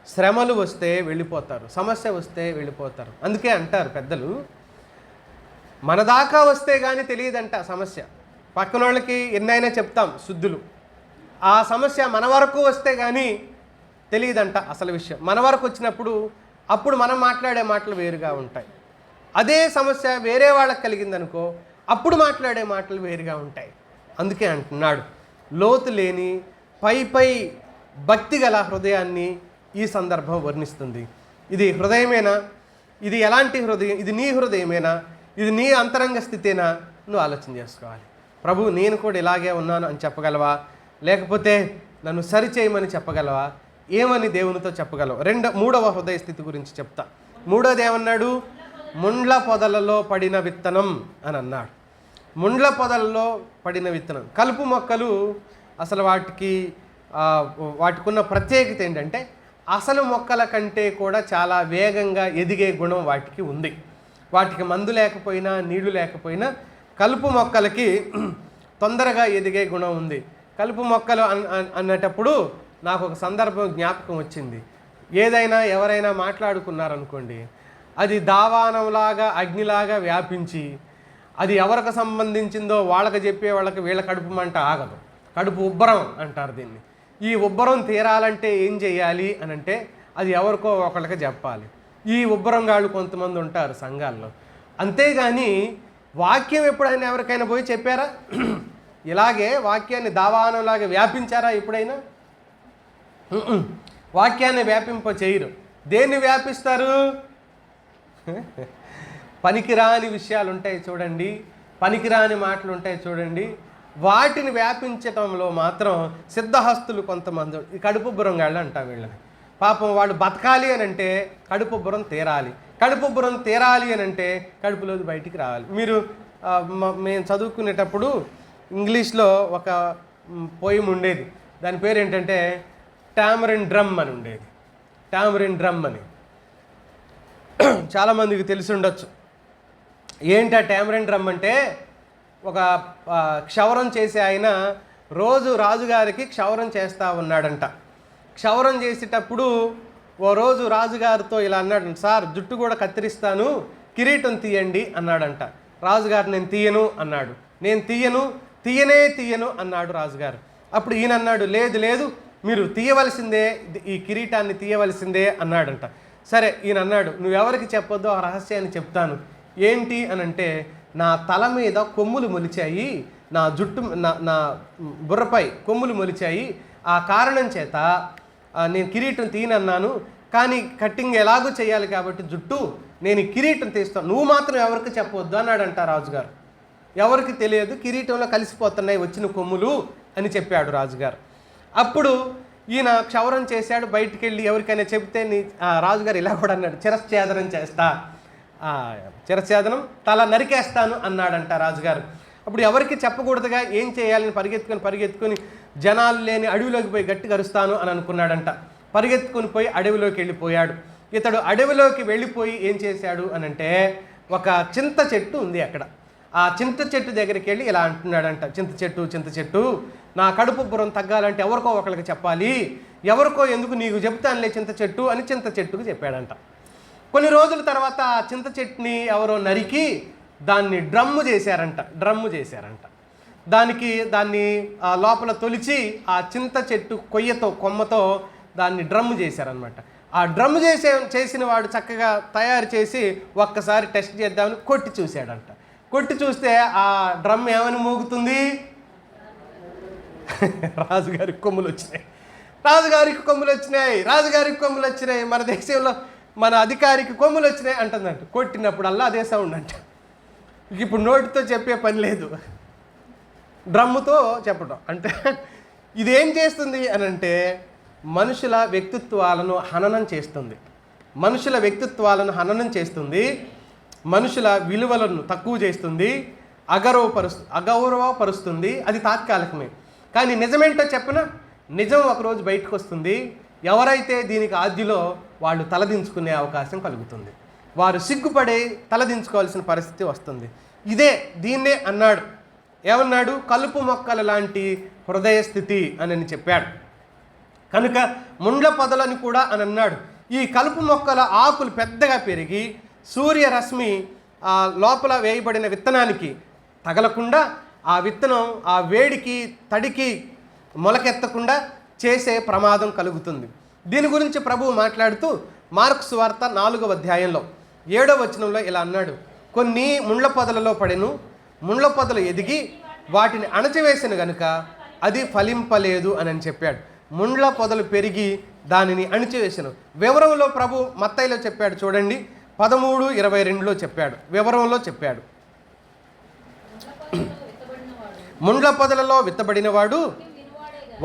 S1: శ్రమలు వస్తే వెళ్ళిపోతారు, సమస్య వస్తే వెళ్ళిపోతారు. అందుకే అంటారు పెద్దలు, మన దాకా వస్తే కానీ తెలియదంట సమస్య. పక్కన వాళ్ళకి ఎన్నైనా చెప్తాం శుద్ధులు, ఆ సమస్య మన వరకు వస్తే కానీ తెలియదంట అసలు విషయం. మన వరకు వచ్చినప్పుడు అప్పుడు మనం మాట్లాడే మాటలు వేరుగా ఉంటాయి. అదే సమస్య వేరే వాళ్ళకి కలిగిందనుకో, అప్పుడు మాట్లాడే మాటలు వేరుగా ఉంటాయి. అందుకే అంటున్నాడు, లోతు లేని పై భక్తి గల హృదయాన్ని ఈ సందర్భం వర్ణిస్తుంది. ఇది హృదయమేనా? ఇది ఎలాంటి హృదయం? ఇది నీ హృదయమేనా? ఇది నీ అంతరంగ స్థితేనా? నువ్వు ఆలోచన చేసుకోవాలి. ప్రభు, నేను కూడా ఇలాగే ఉన్నాను అని చెప్పగలవా? లేకపోతే నన్ను సరిచేయమని చెప్పగలవా? ఏమని దేవునితో చెప్పగలవు? మూడవ హృదయ స్థితి గురించి చెప్తా. మూడోది ఏమన్నాడు? ముండ్ల పొదలలో పడిన విత్తనం అని అన్నాడు. ముండ్ల పొదలలో పడిన విత్తనం. కలుపు మొక్కలు అసలు వాటికున్న ప్రత్యేకత ఏంటంటే అసలు మొక్కల కంటే కూడా చాలా వేగంగా ఎదిగే గుణం వాటికి ఉంది. వాటికి మందు లేకపోయినా నీళ్లు లేకపోయినా కలుపు మొక్కలకి తొందరగా ఎదిగే గుణం ఉంది. కలుపు మొక్కలు అన్నటప్పుడు నాకు ఒక సందర్భం జ్ఞాపకం వచ్చింది. ఏదైనా ఎవరైనా మాట్లాడుకున్నారనుకోండి, అది దావానంలాగా అగ్నిలాగా వ్యాపించి అది ఎవరికి సంబంధించిందో వాళ్ళకి చెప్పే వాళ్ళకి వీళ్ళ కడుపు మంట ఆగదు. కడుపు ఉబ్బరం అంటారు దీన్ని. ఈ ఉబ్బరం తీరాలంటే ఏం చేయాలి అని అంటే అది ఎవరికో ఒకళ్ళకి చెప్పాలి. ఈ ఉబ్బరం గాళ్ళు కొంతమంది ఉంటారు సంఘాల్లో. అంతేగాని వాక్యం ఎప్పుడైనా ఎవరికైనా పోయి చెప్పారా? ఇలాగే వాక్యాన్ని దావానంలాగా వ్యాపించారా ఎప్పుడైనా? వాక్యాన్ని వ్యాపింప చేయరు. దేన్ని వ్యాపిస్తారు? పనికిరాని విషయాలు ఉంటాయి చూడండి, పనికిరాని మాటలు ఉంటాయి చూడండి, వాటిని వ్యాపించటంలో మాత్రం సిద్ధహస్తులు కొంతమంది. ఈ కడుపుబ్బరం గాళ్ళు అంటాం వీళ్ళని. పాపం వాళ్ళు బతకాలి అని అంటే కడుపుబ్బరం తీరాలి, కడుపుబ్బరం తీరాలి అని అంటే కడుపులోది బయటికి రావాలి. మీరు మేము చదువుకునేటప్పుడు ఇంగ్లీష్లో ఒక పోయం ఉండేది. దాని పేరు ఏంటంటే టామరిన్ డ్రమ్ అని ఉండేది. టామరిన్ డ్రమ్ అని చాలామందికి తెలిసి ఉండొచ్చు. ఏంటి ఆ టామరిన్ డ్రమ్ అంటే, ఒక క్షవరం చేసే ఆయన రోజు రాజుగారికి క్షవరం చేస్తూ ఉన్నాడంట. క్షవరం చేసేటప్పుడు ఓ రోజు రాజుగారితో ఇలా అన్నాడు, సార్ జుట్టు కూడా కత్తిరిస్తాను, కిరీటం తీయండి అన్నాడంట. రాజుగారు నేను తీయను అన్నాడు. నేను తీయను అన్నాడు రాజుగారు. అప్పుడు ఈయన అన్నాడు, లేదు లేదు మీరు తీయవలసిందే, ఈ కిరీటాన్ని తీయవలసిందే అన్నాడంట. సరే, ఈయన అన్నాడు, నువ్వెవరికి చెప్పొద్దో ఆ రహస్యాన్ని చెప్తాను. ఏంటి అని అంటే, నా తల మీద కొమ్ములు మొలిచాయి, నా జుట్టు నా బుర్రపై కొమ్ములు మొలిచాయి, ఆ కారణం చేత నేను కిరీటం తీయనన్నాను. కానీ కట్టింగ్ ఎలాగో చేయాలి కాబట్టి జుట్టు, నేను ఈ కిరీటం తీస్తాను, నువ్వు మాత్రం ఎవరికి చెప్పవద్దు అన్నాడంట రాజుగారు. ఎవరికి తెలియదు, కిరీటంలో కలిసిపోతున్నాయి వచ్చిన కొమ్ములు అని చెప్పాడు రాజుగారు. అప్పుడు ఈయన క్షవరం చేశాడు, బయటికి వెళ్ళి ఎవరికైనా చెప్తే రాజుగారు ఇలా కూడా అన్నాడు, శిరశ్ఛేదనం చేస్తా, శిరశ్ఛేదనం తల నరికేస్తాను అన్నాడంట రాజుగారు. అప్పుడు ఎవరికి చెప్పకూడదుగా ఏం చేయాలని పరిగెత్తుకొని జనాలు లేని అడవిలోకి పోయి గట్టిగా అరుస్తాను అని అనుకున్నాడంట. పరిగెత్తుకొని పోయి అడవిలోకి వెళ్ళిపోయాడు. ఇతడు అడవిలోకి వెళ్ళిపోయి ఏం చేశాడు అని అంటే, ఒక చింత చెట్టు ఉంది అక్కడ. ఆ చింత చెట్టు దగ్గరికి వెళ్ళి ఇలా అంటున్నాడంట, చింత చెట్టు నా కడుపు బురం తగ్గాలంటే ఎవరికో ఒకరికి చెప్పాలి, ఎవరికో ఎందుకు నీకు చెప్తానులే చింత చెట్టు అని చింత చెట్టుకు చెప్పాడంట. కొన్ని రోజుల తర్వాత ఆ చింత చెట్టుని ఎవరో నరికి దాన్ని డ్రమ్ము చేశారంట. దాన్ని లోపల తొలిచి ఆ చింత చెట్టు కొమ్మతో దాన్ని డ్రమ్ము చేశారనమాట. ఆ డ్రమ్ము చేసిన వాడు చక్కగా తయారు చేసి ఒక్కసారి టెస్ట్ చేద్దామని కొట్టి చూశాడంట. కొట్టి చూస్తే ఆ డ్రమ్ ఏమని మోగుతుంది? రాజుగారికి కొమ్ములు వచ్చినాయి, మన దేశంలో మన అధికారికి కొమ్ములు వచ్చినాయి అంటుందంట. కొట్టినప్పుడల్లా అదే సౌండ్ అంట. ఇప్పుడు నోటితో చెప్పే పని లేదు, డ్రమ్ముతో చెప్పడం. అంటే ఇదేం చేస్తుంది అని అంటే, మనుషుల వ్యక్తిత్వాలను హననం చేస్తుంది, మనుషుల విలువలను తక్కువ చేస్తుంది. అగౌరవపరుస్తుంది, అది తాత్కాలికమే. కానీ నిజమేంటో చెప్పిన నిజం ఒకరోజు బయటకు వస్తుంది. ఎవరైతే దీనికి ఆద్యులో వాళ్ళు తలదించుకునే అవకాశం కలుగుతుంది. వారు సిగ్గుపడే తలదించుకోవాల్సిన పరిస్థితి వస్తుంది. దీన్నే అన్నాడు. ఏమన్నాడు? కలుపు మొక్కల లాంటి హృదయ స్థితి అని చెప్పాడు. కనుక ముండ్ల పొదలని కూడా అని అన్నాడు. ఈ కలుపు మొక్కల ఆకులు పెద్దగా పెరిగి సూర్యరశ్మి లోపల వేయబడిన విత్తనానికి తగలకుండా ఆ విత్తనం ఆ వేడికి తడికి మొలకెత్తకుండా చేసే ప్రమాదం కలుగుతుంది. దీని గురించి ప్రభువు మాట్లాడుతూ మార్కు సువార్త 4వ అధ్యాయంలో 7వ వచనంలో ఇలా అన్నాడు. కొన్ని ముండ్ల పొదలలో పడెను, ముండ్ల పొదలు ఎదిగి వాటిని అణచివేసిన గనుక అది ఫలింపలేదు అని చెప్పాడు. ముండ్ల పొదలు పెరిగి దానిని అణిచివేసెను. వివరంలో ప్రభు మత్తయిలో చెప్పాడు చూడండి, 13:22లో చెప్పాడు. వివరంలో చెప్పాడు, ముండ్ల పొదలలో విత్తబడినవాడు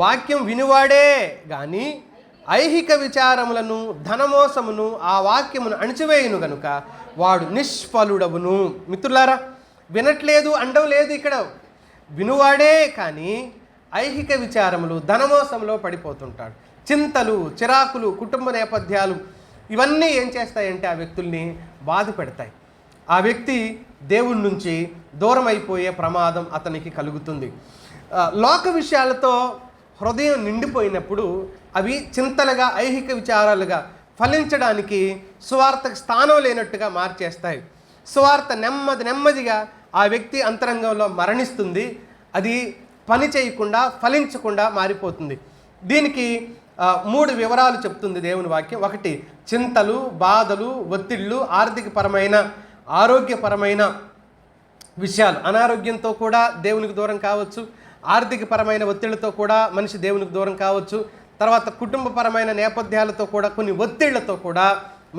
S1: వాక్యం వినువాడే గాని ఐహిక విచారములను ధనమోసమును ఆ వాక్యమును అణిచివేయును గనుక వాడు నిష్ఫలుడవును. మిత్రులారా, వినట్లేదు అండం లేదు ఇక్కడ. వినువాడే కానీ ఐహిక విచారములు ధనమోసంలో పడిపోతుంటాడు. చింతలు, చిరాకులు, కుటుంబ నేపథ్యాలు ఇవన్నీ ఏం చేస్తాయంటే ఆ వ్యక్తుల్ని బాధ పెడతాయి. ఆ వ్యక్తి దేవుడి నుంచి దూరం అయిపోయే ప్రమాదం అతనికి కలుగుతుంది. లోక విషయాలతో హృదయం నిండిపోయినప్పుడు అవి చింతలుగా, ఐహిక విచారాలుగా ఫలించడానికి సువార్తకు స్థానం లేనట్టుగా మార్చేస్తాయి. సువార్త నెమ్మదిగా ఆ వ్యక్తి అంతరంగంలో మరణిస్తుంది. అది పని చేయకుండా, ఫలించకుండా మారిపోతుంది. దీనికి 3 వివరాలు చెప్తుంది దేవుని వాక్యం. 1, చింతలు, బాధలు, ఒత్తిళ్ళు, ఆర్థికపరమైన, ఆరోగ్యపరమైన విషయాలు. అనారోగ్యంతో కూడా దేవునికి దూరం కావచ్చు, ఆర్థికపరమైన ఒత్తిళ్లతో కూడా మనిషి దేవునికి దూరం కావచ్చు, తర్వాత కుటుంబపరమైన నేపథ్యాలతో కూడా, కొన్ని ఒత్తిళ్లతో కూడా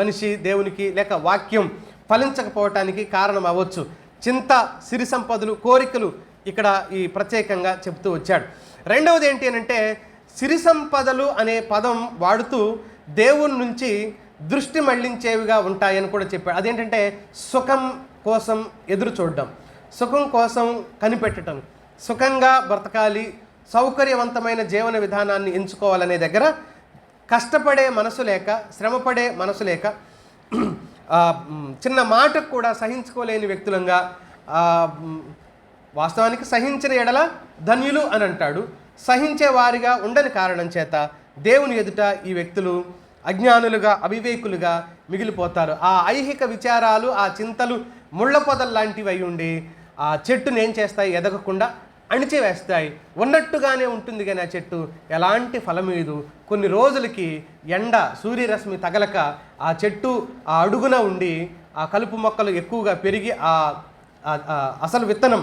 S1: మనిషి దేవునికి లేక వాక్యం ఫలించకపోవటానికి కారణం అవ్వచ్చు. చింత, సిరి సంపదలు, కోరికలు ఇక్కడ ఈ ప్రత్యేకంగా చెప్తూ వచ్చాడు. రెండవది ఏంటి అంటే, సిరి సంపదలు అనే పదం వాడుతూ దేవుని నుంచి దృష్టి మళ్లించేవిగా ఉంటాయని కూడా చెప్పాడు. అదేంటంటే సుఖం కోసం ఎదురు చూడడం, సుఖం కోసం కనిపెట్టడం, సుఖంగా బ్రతకాలి, సౌకర్యవంతమైన జీవన విధానాన్ని ఎంచుకోవాలనే దగ్గర కష్టపడే మనసు లేక, శ్రమపడే మనసు లేక, చిన్న మాటకు కూడా సహించుకోలేని వ్యక్తులంగా, వాస్తవానికి సహించిన ఎడల ధన్యులు అని అంటాడు. సహించే వారిగా ఉండని కారణం చేత దేవుని ఎదుట ఈ వ్యక్తులు అజ్ఞానులుగా, అవివేకులుగా మిగిలిపోతారు. ఆ ఐహిక విచారాలు, ఆ చింతలు ముళ్ళ పొదలు లాంటివి అయి ఉండి ఆ చెట్టును ఏం చేస్తాయి? ఎదగకుండా అణిచివేస్తాయి. ఉన్నట్టుగానే ఉంటుంది కానీ ఆ చెట్టు ఎలాంటి ఫలమీదు. కొన్ని రోజులకి ఎండ, సూర్యరశ్మి తగలక ఆ చెట్టు ఆ అడుగున ఉండి ఆ కలుపు మొక్కలు ఎక్కువగా పెరిగి అసలు విత్తనం,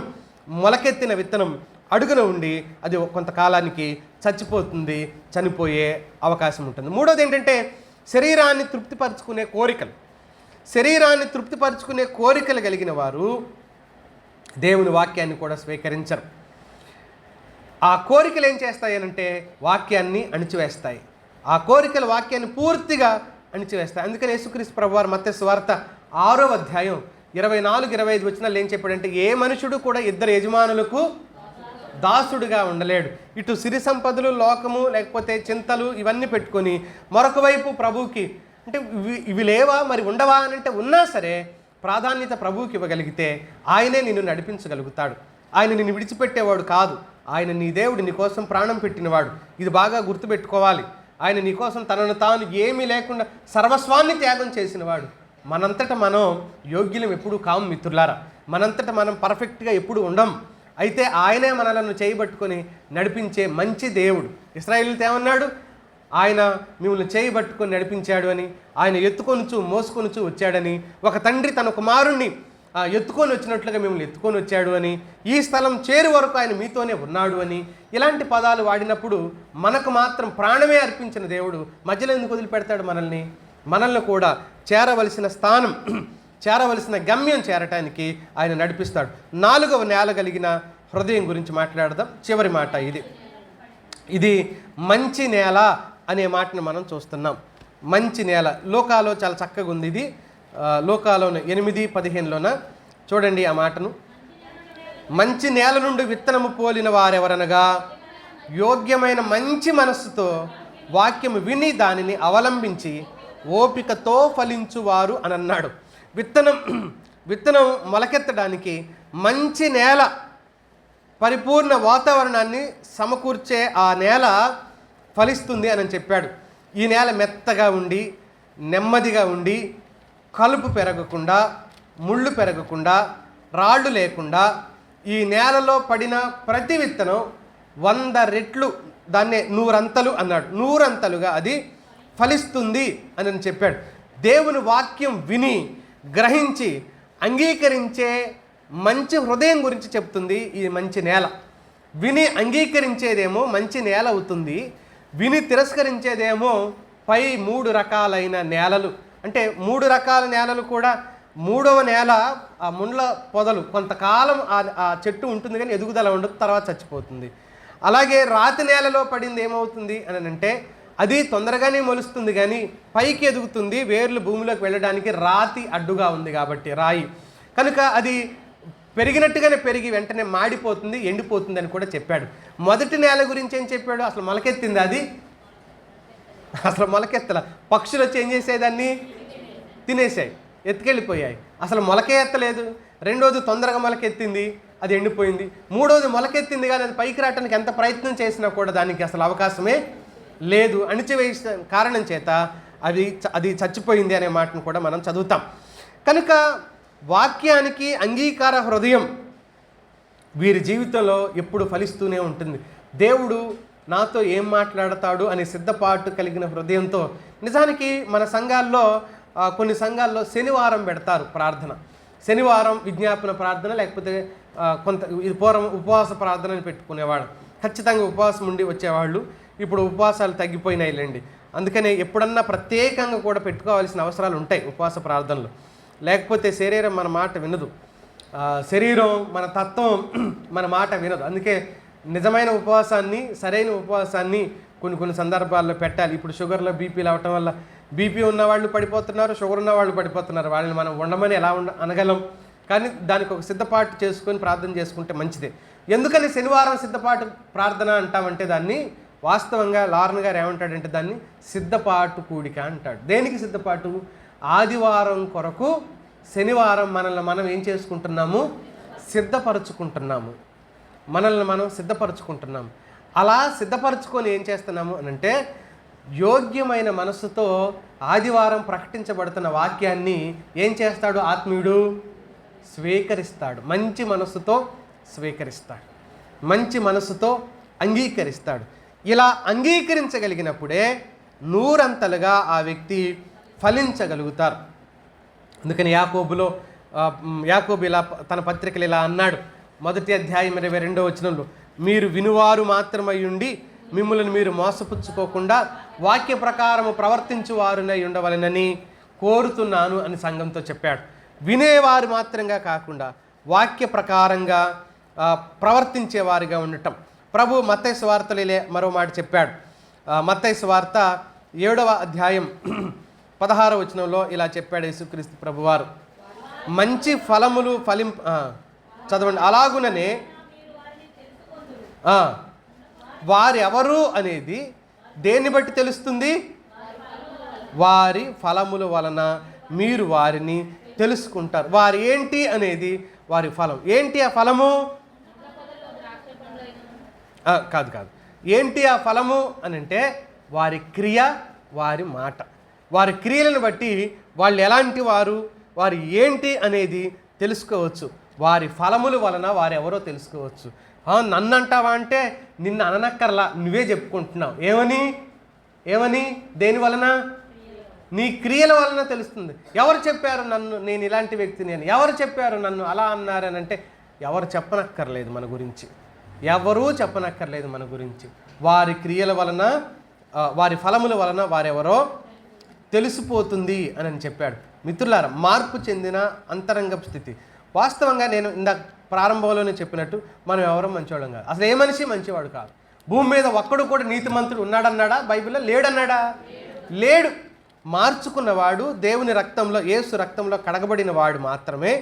S1: మొలకెత్తిన విత్తనం అడుగున ఉండి అది కొంతకాలానికి చచ్చిపోతుంది, చనిపోయే అవకాశం ఉంటుంది. మూడోది ఏంటంటే శరీరాన్ని తృప్తిపరచుకునే కోరికలు. శరీరాన్ని తృప్తిపరచుకునే కోరికలు కలిగిన వారు దేవుని వాక్యాన్ని కూడా స్వీకరించరు. ఆ కోరికలు ఏం చేస్తాయనంటే వాక్యాన్ని అణిచివేస్తాయి. ఆ కోరికలు వాక్యాన్ని పూర్తిగా అణిచివేస్తాయి. అందుకని యేసుక్రీస్తు ప్రభువారు మత్తయి సువార్త 6వ అధ్యాయం 24-25 వచనాలు ఏం చెప్పాడంటే, ఏ మనుషుడు కూడా 2 యజమానులకు దాసుడుగా ఉండలేడు. ఇటు సిరి సంపదలు, లోకము, లేకపోతే చింతలు ఇవన్నీ పెట్టుకొని మరొక వైపు ప్రభువుకి, అంటే ఇవి లేవా మరి ఉండవా అని అంటే ఉన్నా సరే ప్రాధాన్యత ప్రభువుకి ఇవ్వగలిగితే ఆయనే నిన్ను నడిపించగలుగుతాడు. ఆయన నిన్ను విడిచిపెట్టేవాడు కాదు. ఆయన నీ దేవుడు, నీ కోసం ప్రాణం పెట్టినవాడు. ఇది బాగా గుర్తుపెట్టుకోవాలి. ఆయన నీ కోసం తనను తాను ఏమీ లేకుండా సర్వస్వాన్ని త్యాగం చేసినవాడు. మనంతటా మనం యోగ్యులం ఎప్పుడూ కాము మిత్రులారా. మనంతటా మనం పర్ఫెక్ట్గా ఎప్పుడు ఉండం. అయితే ఆయనే మనలను చేయబట్టుకొని నడిపించే మంచి దేవుడు. ఇశ్రాయేలుతో ఏమన్నాడు? ఆయన మిమ్మల్ని చేయబట్టుకొని నడిపించాడు అని, ఆయన ఎత్తుకొనుచు మోసుకొనుచు వచ్చాడని, ఒక తండ్రి తన కుమారుణ్ణి ఎత్తుకొని వచ్చినట్లుగా మిమ్మల్ని ఎత్తుకొని వచ్చాడు అని, ఈ స్థలం చేరు వరకు ఆయన మీతోనే ఉన్నాడు అని, ఇలాంటి పదాలు వాడినప్పుడు మనకు మాత్రం ప్రాణమే అర్పించిన దేవుడు మధ్యలో ఎందుకు వదిలిపెడతాడు మనల్ని? మనల్ని కూడా చేరవలసిన స్థానం, చేరవలసిన గమ్యం చేరటానికి ఆయన నడిపిస్తాడు. 4వ నేల కలిగిన హృదయం గురించి మాట్లాడదాం. చివరి మాట ఇది మంచి నేల అనే మాటను మనం చూస్తున్నాం. మంచి నేల లోకాలో చాలా చక్కగా ఉంది. ఇది లోకాలోనే 8:15లోన చూడండి ఆ మాటను. మంచి నేల నుండి విత్తనము పోలిన వారెవరనగా యోగ్యమైన మంచి మనస్సుతో వాక్యము విని దానిని అవలంబించి ఓపికతో ఫలించువారు అని అన్నాడు. విత్తనం మొలకెత్తడానికి మంచి నేల, పరిపూర్ణ వాతావరణాన్ని సమకూర్చే ఆ నేల ఫలిస్తుంది అని చెప్పాడు. ఈ నేల మెత్తగా ఉండి నెమ్మదిగా ఉండి కలుపు పెరగకుండా, ముళ్ళు పెరగకుండా, రాళ్ళు లేకుండా ఈ నేలలో పడిన ప్రతి విత్తనం 100 రెట్లు, దాన్నే 100 అంతలు అన్నాడు, 100 అంతలుగా అది ఫలిస్తుంది అని చెప్పాడు. దేవుని వాక్యం విని గ్రహించి అంగీకరించే మంచి హృదయం గురించి చెప్తుంది ఈ మంచి నేల. విని అంగీకరించేదేమో మంచి నేల అవుతుంది, విని తిరస్కరించేదేమో పై 3 రకాలైన నేలలు. అంటే 3 రకాల నేలలు కూడా, 3వ నేల ఆ ముండ్ల పొదలు, కొంతకాలం ఆ చెట్టు ఉంటుంది కానీ ఎదుగుదల ఉండదు, తర్వాత చచ్చిపోతుంది. అలాగే రాతి నేలలో పడింది ఏమవుతుంది అని అంటే అది తొందరగానే మొలుస్తుంది కానీ పైకి ఎదుగుతుంది, వేర్లు భూమిలోకి వెళ్ళడానికి రాతి అడ్డుగా ఉంది కాబట్టి, రాయి కనుక అది పెరిగినట్టుగానే పెరిగి వెంటనే మాడిపోతుంది, ఎండిపోతుంది అని కూడా చెప్పాడు. మొదటి నేల గురించి ఏం చెప్పాడు? అసలు మొలకెత్తింది, అది అసలు మొలకెత్తల. పక్షులు వచ్చి ఏం చేసేదాన్ని తినేసాయి, ఎత్తుకెళ్ళిపోయాయి. అసలు మొలకే ఎత్తలేదు. రెండోది తొందరగా మొలకెత్తింది, అది ఎండిపోయింది. మూడోది మొలకెత్తింది కానీ అది పైకి రావడానికి ఎంత ప్రయత్నం చేసినా కూడా దానికి అసలు అవకాశమే లేదు. అణిచివేసిన కారణం చేత అది చచ్చిపోయింది అనే మాటను కూడా మనం చదువుతాం. కనుక వాక్యానికి అంగీకార హృదయం వీరి జీవితంలో ఎప్పుడు ఫలిస్తూనే ఉంటుంది. దేవుడు నాతో ఏం మాట్లాడతాడు అనే సిద్ధపాటు కలిగిన హృదయంతో, నిజానికి మన సంఘాల్లో కొన్ని సంఘాల్లో శనివారం పెడతారు ప్రార్థన. శనివారం విజ్ఞాపన ప్రార్థన, లేకపోతే ఇది పూర్వం ఉపవాస ప్రార్థనని పెట్టుకునేవాడు. ఖచ్చితంగా ఉపవాసం ఉండి వచ్చేవాళ్ళు. ఇప్పుడు ఉపవాసాలు తగ్గిపోయినాయిలేండి. అందుకనే ఎప్పుడన్నా ప్రత్యేకంగా కూడా పెట్టుకోవాల్సిన అవసరాలు ఉంటాయి ఉపవాస ప్రార్థనలు. లేకపోతే శరీరం మన మాట వినదు, శరీరం మన తత్వం మన మాట వినదు. అందుకే నిజమైన ఉపవాసాన్ని, సరైన ఉపవాసాన్ని కొన్ని సందర్భాల్లో పెట్టాలి. ఇప్పుడు షుగర్లో బీపీలు అవటం వల్ల బీపీ ఉన్నవాళ్ళు పడిపోతున్నారు, షుగర్ ఉన్న వాళ్ళు పడిపోతున్నారు. వాళ్ళని మనం ఉండమని ఎలా అనగలం? కానీ దానికి ఒక సిద్ధపాటు చేసుకొని ప్రార్థన చేసుకుంటే మంచిదే. ఎందుకని శనివారం సిద్ధపాటు ప్రార్థన అంటామంటే దాన్ని వాస్తవంగా లార్న్ గారు ఏమంటాడంటే దాన్ని సిద్ధపాటు కూడిక అంటాడు. దేనికి సిద్ధపాటు? ఆదివారం కొరకు శనివారం మనల్ని మనం ఏం చేసుకుంటున్నాము? సిద్ధపరచుకుంటున్నాము. మనల్ని మనం సిద్ధపరచుకుంటున్నాము. అలా సిద్ధపరచుకొని ఏం చేస్తున్నాము అని అంటే యోగ్యమైన మనస్సుతో ఆదివారం ప్రకటించబడుతున్న వాక్యాన్ని ఏం చేస్తాడు? ఆత్మీయుడు స్వీకరిస్తాడు. మంచి మనస్సుతో స్వీకరిస్తాడు, మంచి మనస్సుతో అంగీకరిస్తాడు. ఇలా అంగీకరించగలిగినప్పుడే 100 అంతలుగా ఆ వ్యక్తి ఫలించగలుగుతారు. అందుకని యాకోబు ఇలా తన పత్రికలు ఇలా అన్నాడు. 1వ అధ్యాయం 22వ వచనంలో, మీరు వినువారు మాత్రమై ఉండి మిమ్మల్ని మీరు మోసపుచ్చుకోకుండా వాక్య ప్రకారము ప్రవర్తించువారునై ఉండవలెనని కోరుతున్నాను అని సంఘంతో చెప్పాడు. వినేవారు మాత్రంగా కాకుండా వాక్య ప్రకారంగా ప్రవర్తించేవారిగా ఉండటం. ప్రభు మత్తయి సువార్తలో మరో మాట చెప్పాడు. మత్తయి సువార్త 7వ అధ్యాయం 16వ వచనంలో ఇలా చెప్పాడు యేసుక్రీస్తు ప్రభువారు, మంచి ఫలములు చదవండి. అలాగుననే వారు ఎవరు అనేది దేన్ని బట్టి తెలుస్తుంది? వారి ఫలముల వలన మీరు వారిని తెలుసుకుంటారు. వారు ఏంటి అనేది వారి ఫలం. ఏంటి ఆ ఫలము? కాదు. ఏంటి ఆ ఫలము అని అంటే వారి క్రియ, వారి మాట. వారి క్రియలను బట్టి వాళ్ళు ఎలాంటి వారు, వారు ఏంటి అనేది తెలుసుకోవచ్చు. వారి ఫలముల వలన వారు ఎవరో తెలుసుకోవచ్చు. నన్ను అంటావా అంటే నిన్ను అననక్కర్లా, నువ్వే చెప్పుకుంటున్నావు. ఏమని దేని వలన? నీ క్రియల వలన తెలుస్తుంది. ఎవరు చెప్పారు నన్ను నేను ఇలాంటి వ్యక్తిని అని? ఎవరు చెప్పారు నన్ను అలా అన్నారని అంటే ఎవరు చెప్పనక్కర్లేదు మన గురించి, ఎవరూ చెప్పనక్కర్లేదు మన గురించి. వారి క్రియల వలన, వారి ఫలముల వలన వారెవరో తెలిసిపోతుంది అని చెప్పాడు. మిత్రులారా, మార్పు చెందిన అంతరంగ స్థితి. వాస్తవంగా నేను ఇందాక ప్రారంభంలోనే చెప్పినట్టు మనం ఎవరో మంచివాళ్ళం కాదు. అసలు ఏ మనిషి మంచివాడు కాదు. భూమి మీద ఒక్కడు కూడా నీతిమంతుడు ఉన్నాడన్నాడా బైబిల్లో? లేడన్నాడా? లేడు. మార్చుకున్నవాడు దేవుని రక్తంలో, యేసు రక్తంలో కడగబడిన వాడు మాత్రమే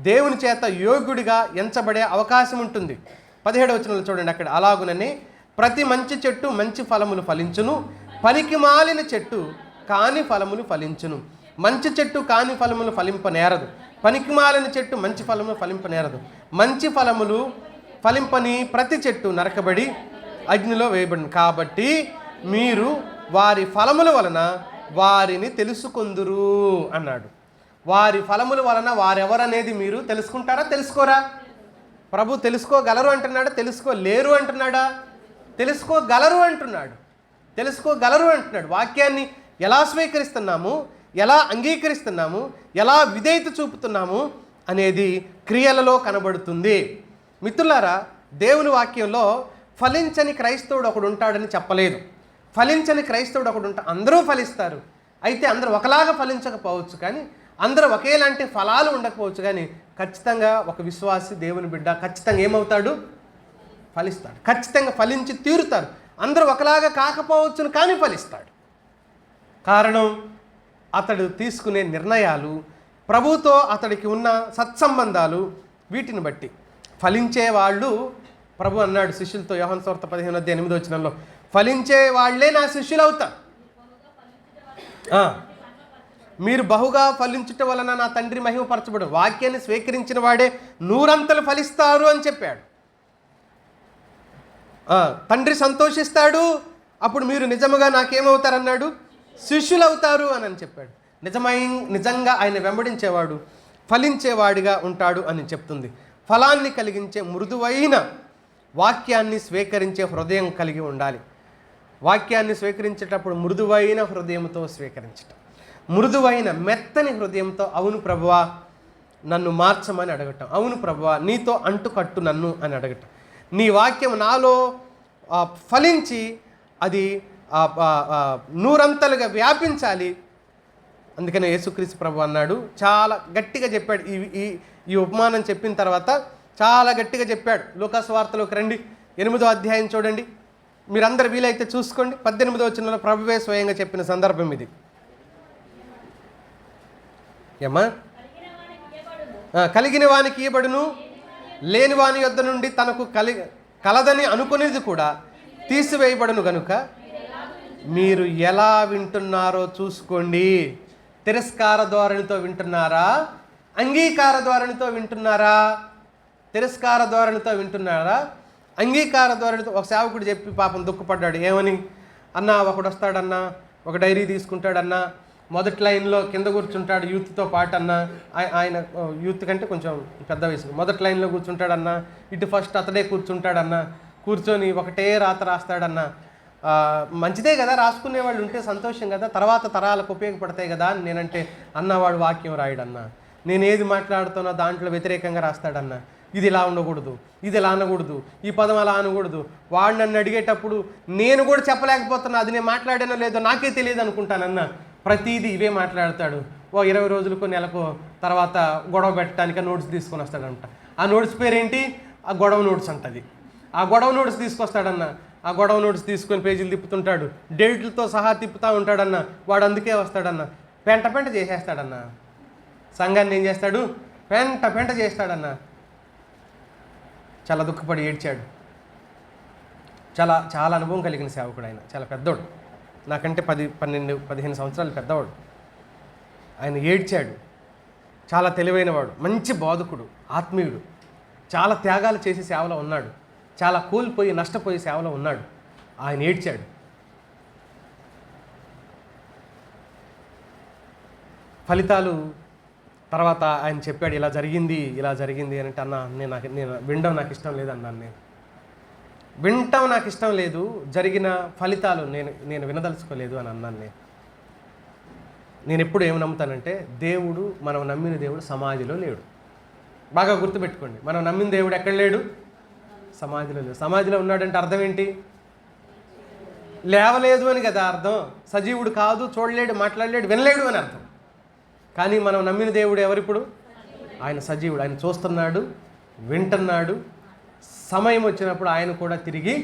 S1: దేవుని చేత యోగ్యుడిగా ఎంచబడే అవకాశం ఉంటుంది. 17వ వచనంలో చూడండి, అక్కడ అలాగునని ప్రతి మంచి చెట్టు మంచి ఫలములు ఫలించును, పనికి మాలిన చెట్టు కాని ఫలములు ఫలించును. మంచి చెట్టు కాని ఫలములు ఫలింపనేరదు, పనికి మాలిన చెట్టు మంచి ఫలములు ఫలింపనేరదు. మంచి ఫలములు ఫలింపని ప్రతి చెట్టు నరకబడి అగ్నిలో వేయబడింది. కాబట్టి మీరు వారి ఫలముల వలన వారిని తెలుసుకొందురు అన్నాడు. వారి ఫలముల వలన వారెవరనేది మీరు తెలుసుకుంటారా, తెలుసుకోరా? ప్రభు తెలుసుకోగలరు అంటున్నాడా, తెలుసుకోలేరు అంటున్నాడా? తెలుసుకోగలరు అంటున్నాడు, తెలుసుకోగలరు అంటున్నాడు. వాక్యాన్ని ఎలా స్వీకరిస్తున్నాము, ఎలా అంగీకరిస్తున్నాము, ఎలా విధేయత చూపుతున్నాము అనేది క్రియలలో కనబడుతుంది. మిత్రులారా, దేవుని వాక్యంలో ఫలించని క్రైస్తవుడు ఒకడు ఉంటాడని చెప్పలేదు. ఫలించని క్రైస్తవుడు ఒకడు అందరూ ఫలిస్తారు. అయితే అందరూ ఒకలాగా ఫలించకపోవచ్చు, కానీ అందరూ ఒకేలాంటి ఫలాలు ఉండకపోవచ్చు, కానీ ఖచ్చితంగా ఒక విశ్వాసి దేవుని బిడ్డ ఖచ్చితంగా ఏమవుతాడు? ఫలిస్తాడు. ఖచ్చితంగా ఫలించి తీరుతారు. అందరూ ఒకలాగా కాకపోవచ్చును, కానీ ఫలిస్తాడు. కారణం అతడు తీసుకునే నిర్ణయాలు, ప్రభుతో అతడికి ఉన్న సత్సంబంధాలు, వీటిని బట్టి ఫలించే వాళ్ళు. ప్రభు అన్నాడు శిష్యులతో యోహాను సువార్త 15:8 ఫలించే వాళ్ళే నా శిష్యులు అవుతారు. మీరు బహుగా ఫలించుట వలన నా తండ్రి మహిమపరచబడు. వాక్యాన్ని స్వీకరించిన వాడే నూరంతలు ఫలిస్తారు అని చెప్పాడు. తండ్రి సంతోషిస్తాడు, అప్పుడు మీరు నిజముగా నాకేమవుతారన్నాడు? శిష్యులు అవుతారు అని చెప్పాడు. నిజంగా ఆయన వెంబడించేవాడు ఫలించేవాడిగా ఉంటాడు అని చెప్తుంది. ఫలాన్ని కలిగించే మృదువైన వాక్యాన్ని స్వీకరించే హృదయం కలిగి ఉండాలి. వాక్యాన్ని స్వీకరించేటప్పుడు మృదువైన హృదయంతో స్వీకరించటం, మృదువైన మెత్తని హృదయంతో అవును ప్రభువా నన్ను మార్చమని అడగటం, అవును ప్రభువా నీతో అంటుకట్టు నన్ను అని అడగటం. నీ వాక్యం నాలో ఫలించి అది నూరంతలుగా వ్యాపించాలి. అందుకనే యేసుక్రీస్తు ప్రభు అన్నాడు, చాలా గట్టిగా చెప్పాడు. ఈ ఉపమానం చెప్పిన తర్వాత చాలా గట్టిగా చెప్పాడు. లూకా సువార్తలోకి రండి, 8వ అధ్యాయం చూడండి. మీరందరూ వీలైతే చూసుకోండి. 18వ వచనంలో ప్రభువే స్వయంగా చెప్పిన సందర్భం ఇది. ఏమా? కలిగిన వానికి ఇయ్యబడును, లేని వాని యొద్ద నుండి తనకు కలదని అనుకునేది కూడా తీసివేయబడును గనుక మీరు ఎలా వింటున్నారో చూసుకోండి. తిరస్కార ధోరణితో వింటున్నారా, అంగీకార ధోరణితో వింటున్నారా? తిరస్కార ధోరణితో వింటున్నారా, అంగీకార ధోరణితో? ఒక సేవకుడు చెప్పి పాపం దుఃఖపడ్డాడు. ఏమని? అన్న ఒకడు వస్తాడన్నా, ఒక డైరీ తీసుకుంటాడన్నా, మొదటి లైన్లో కింద కూర్చుంటాడు యూత్తో పాటు అన్న. ఆయన యూత్ కంటే కొంచెం పెద్ద వయసు, మొదటి లైన్లో కూర్చుంటాడన్నా, ఇటు ఫస్ట్ అతడే కూర్చుంటాడన్నా, కూర్చొని ఒకటే రాత రాస్తాడన్నా. మంచిదే కదా, రాసుకునే వాళ్ళు ఉంటే సంతోషం కదా, తర్వాత తరాలకు ఉపయోగపడతాయి కదా అని నేనంటే, అన్నవాడు వాక్యం రాయడన్నా, నేను ఏది మాట్లాడుతున్నా దాంట్లో వ్యతిరేకంగా రాస్తాడన్నా. ఇది ఇలా ఉండకూడదు, ఇది ఇలా అనకూడదు, ఈ పదం అలా అనకూడదు. వాడు నన్ను అడిగేటప్పుడు నేను కూడా చెప్పలేకపోతున్నా, అది నేను మాట్లాడానో లేదో నాకే తెలియదు అనుకుంటానన్నా. ప్రతిదీ ఇవే మాట్లాడతాడు. 20 రోజులకు నెలకు తర్వాత గొడవ పెట్టడానికి నోట్స్ తీసుకొని వస్తాడంట. ఆ నోట్స్ పేరేంటి? ఆ గొడవ నోట్స్ అంటది. ఆ గొడవ నోట్స్ తీసుకొస్తాడన్న. ఆ గొడవ నోట్స్ తీసుకొని పేజీలు తిప్పుతుంటాడు, డేట్లతో సహా తిప్పుతూ ఉంటాడన్న. వాడు అందుకే వస్తాడన్న, పెంట చేసేస్తాడన్న. సంఘాన్ని ఏం చేస్తాడు? పెంట చేస్తాడన్న. చాలా దుఃఖపడి ఏడ్చాడు. చాలా అనుభవం కలిగిన సేవకుడు ఆయన, చాలా పెద్దోడు, నాకంటే 10-12-15 సంవత్సరాలు పెద్దవాడు. ఆయన ఏడ్చాడు. చాలా తెలివైనవాడు, మంచి బోధకుడు, ఆత్మీయుడు, చాలా త్యాగాలు చేసి సేవలో ఉన్నాడు, చాలా కోల్పోయి నష్టపోయి సేవలో ఉన్నాడు. ఆయన ఏడ్చాడు. ఫలితాలు తర్వాత ఆయన చెప్పాడు, ఇలా జరిగింది అని అంటే, అన్న నేను వినడం నాకు ఇష్టం లేదన్నాను. వినటం నాకు ఇష్టం లేదు, జరిగిన ఫలితాలు నేను వినదలుచుకోలేదు అని అన్నాను. నేను ఎప్పుడు ఏమి నమ్ముతానంటే, దేవుడు, మనం నమ్మిన దేవుడు సమాధిలో లేడు. బాగా గుర్తుపెట్టుకోండి, మనం నమ్మిన దేవుడు ఎక్కడ లేడు? సమాధిలో లేడు. సమాధిలో ఉన్నాడంటే అర్థం ఏంటి? లేవలేదు అని కదా అర్థం. సజీవుడు కాదు, చూడలేడు, మాట్లాడలేడు, వినలేడు అని అర్థం. కానీ మనం నమ్మిన దేవుడు ఎవరిప్పుడు? ఆయన సజీవుడు. ఆయన చూస్తున్నాడు, వింటున్నాడు. సమయం వచ్చినప్పుడు ఆయన కూడా తిరిగి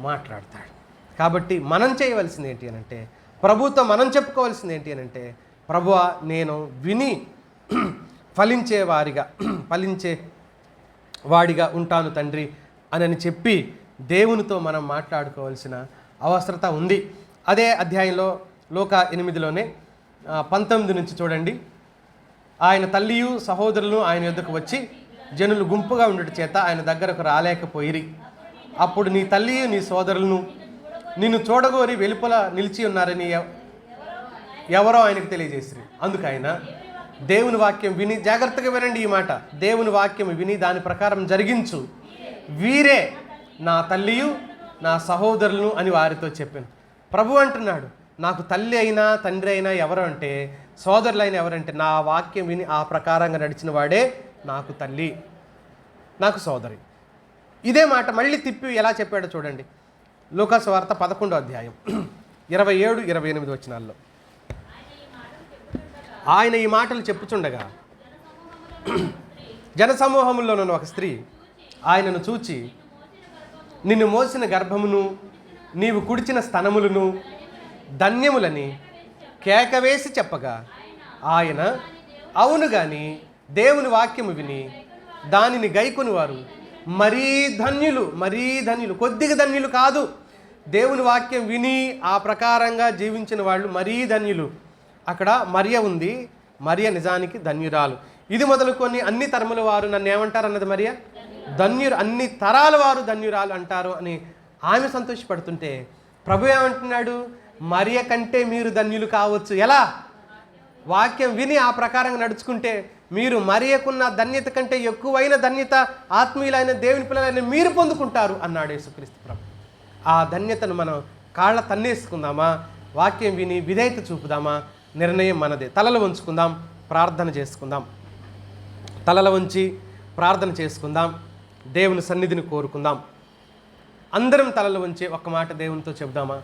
S1: మాట్లాడతాడు. కాబట్టి మనం చేయవలసింది ఏంటి అని అంటే, ప్రభుతో మనం చెప్పుకోవాల్సింది ఏంటి అని అంటే, ప్రభువా నేను విని ఫలించే వాడిగా ఉంటాను తండ్రి అని చెప్పి దేవునితో మనం మాట్లాడుకోవాల్సిన అవసరత ఉంది. అదే అధ్యాయంలో లూకా 8లోనే 19 నుంచి చూడండి. ఆయన తల్లియు సహోదరులను ఆయన యొద్దకు వచ్చి జనులు గుంపుగా ఉండట చేత ఆయన దగ్గరకు రాలేకపోయిరి. అప్పుడు నీ తల్లియు నీ సోదరులను నిన్ను చూడగోరి వెలుపల నిలిచి ఉన్నారని ఎవరో ఆయనకు తెలియజేసిరి. అందుకు ఆయన దేవుని వాక్యం విని, జాగ్రత్తగా వినండి ఈ మాట, దేవుని వాక్యం విని దాని ప్రకారం జరిగించు, వీరే నా తల్లియు నా సహోదరులను అని వారితో చెప్పాను. ప్రభు అంటున్నాడు, నాకు తల్లి అయినా తండ్రి అయినా ఎవరు అంటే, సోదరులైన ఎవరంటే, నా వాక్యం విని ఆ ప్రకారంగా నడిచిన వాడే నాకు తల్లి, నాకు సోదరి. ఇదే మాట మళ్ళీ తిప్పి ఎలా చెప్పాడో చూడండి. లూకా సువార్త 11వ అధ్యాయం 27-28 వచనాల్లో ఆయన ఈ మాటలు చెప్పుచుండగా జనసమూహంలోనున్న ఒక స్త్రీ ఆయనను చూచి, నిన్ను మోసిన గర్భమును నీవు కుడిచిన స్తనములను ధన్యములని కేకవేసి చెప్పగా ఆయన, అవును గాని దేవుని వాక్యము విని దానిని గైకొని వారు మరీ ధన్యులు, కొద్దిగా ధన్యులు కాదు, దేవుని వాక్యం విని ఆ ప్రకారంగా జీవించిన వాళ్ళు మరీ ధన్యులు. అక్కడ మరియ ఉంది, మరియ నిజానికి ధన్యురాలు. ఇది మొదలుకొని అన్ని తరముల వారు నన్ను ఏమంటారు అన్నది మరియ, ధన్యురు, అన్ని తరాల వారు ధన్యురాలు అంటారు అని ఆమె సంతోషపడుతుంటే ప్రభు ఏమంటున్నాడు, మరియ కంటే మీరు ధన్యులు కావచ్చు. ఎలా? వాక్యం విని ఆ ప్రకారంగా నడుచుకుంటే మీరు మరియకున్న ధన్యత కంటే ఎక్కువైన ధన్యత ఆత్మీయులైన దేవుని పిల్లలైన మీరు పొందుకుంటారు అన్నాడు యేసుక్రీస్తు ప్రభు. ఆ ధన్యతను మనం కాళ్ళ తన్నేసుకుందామా, వాక్యం విని విధేయత చూపుదామా, నిర్ణయం మనదే. తలలు వంచుకుందాం, ప్రార్థన చేసుకుందాం. తలలు వంచి ప్రార్థన చేసుకుందాం, దేవుని సన్నిధిని కోరుకుందాం. అందరం తలలు వంచి ఒక్క మాట దేవునితో చెబుదామా.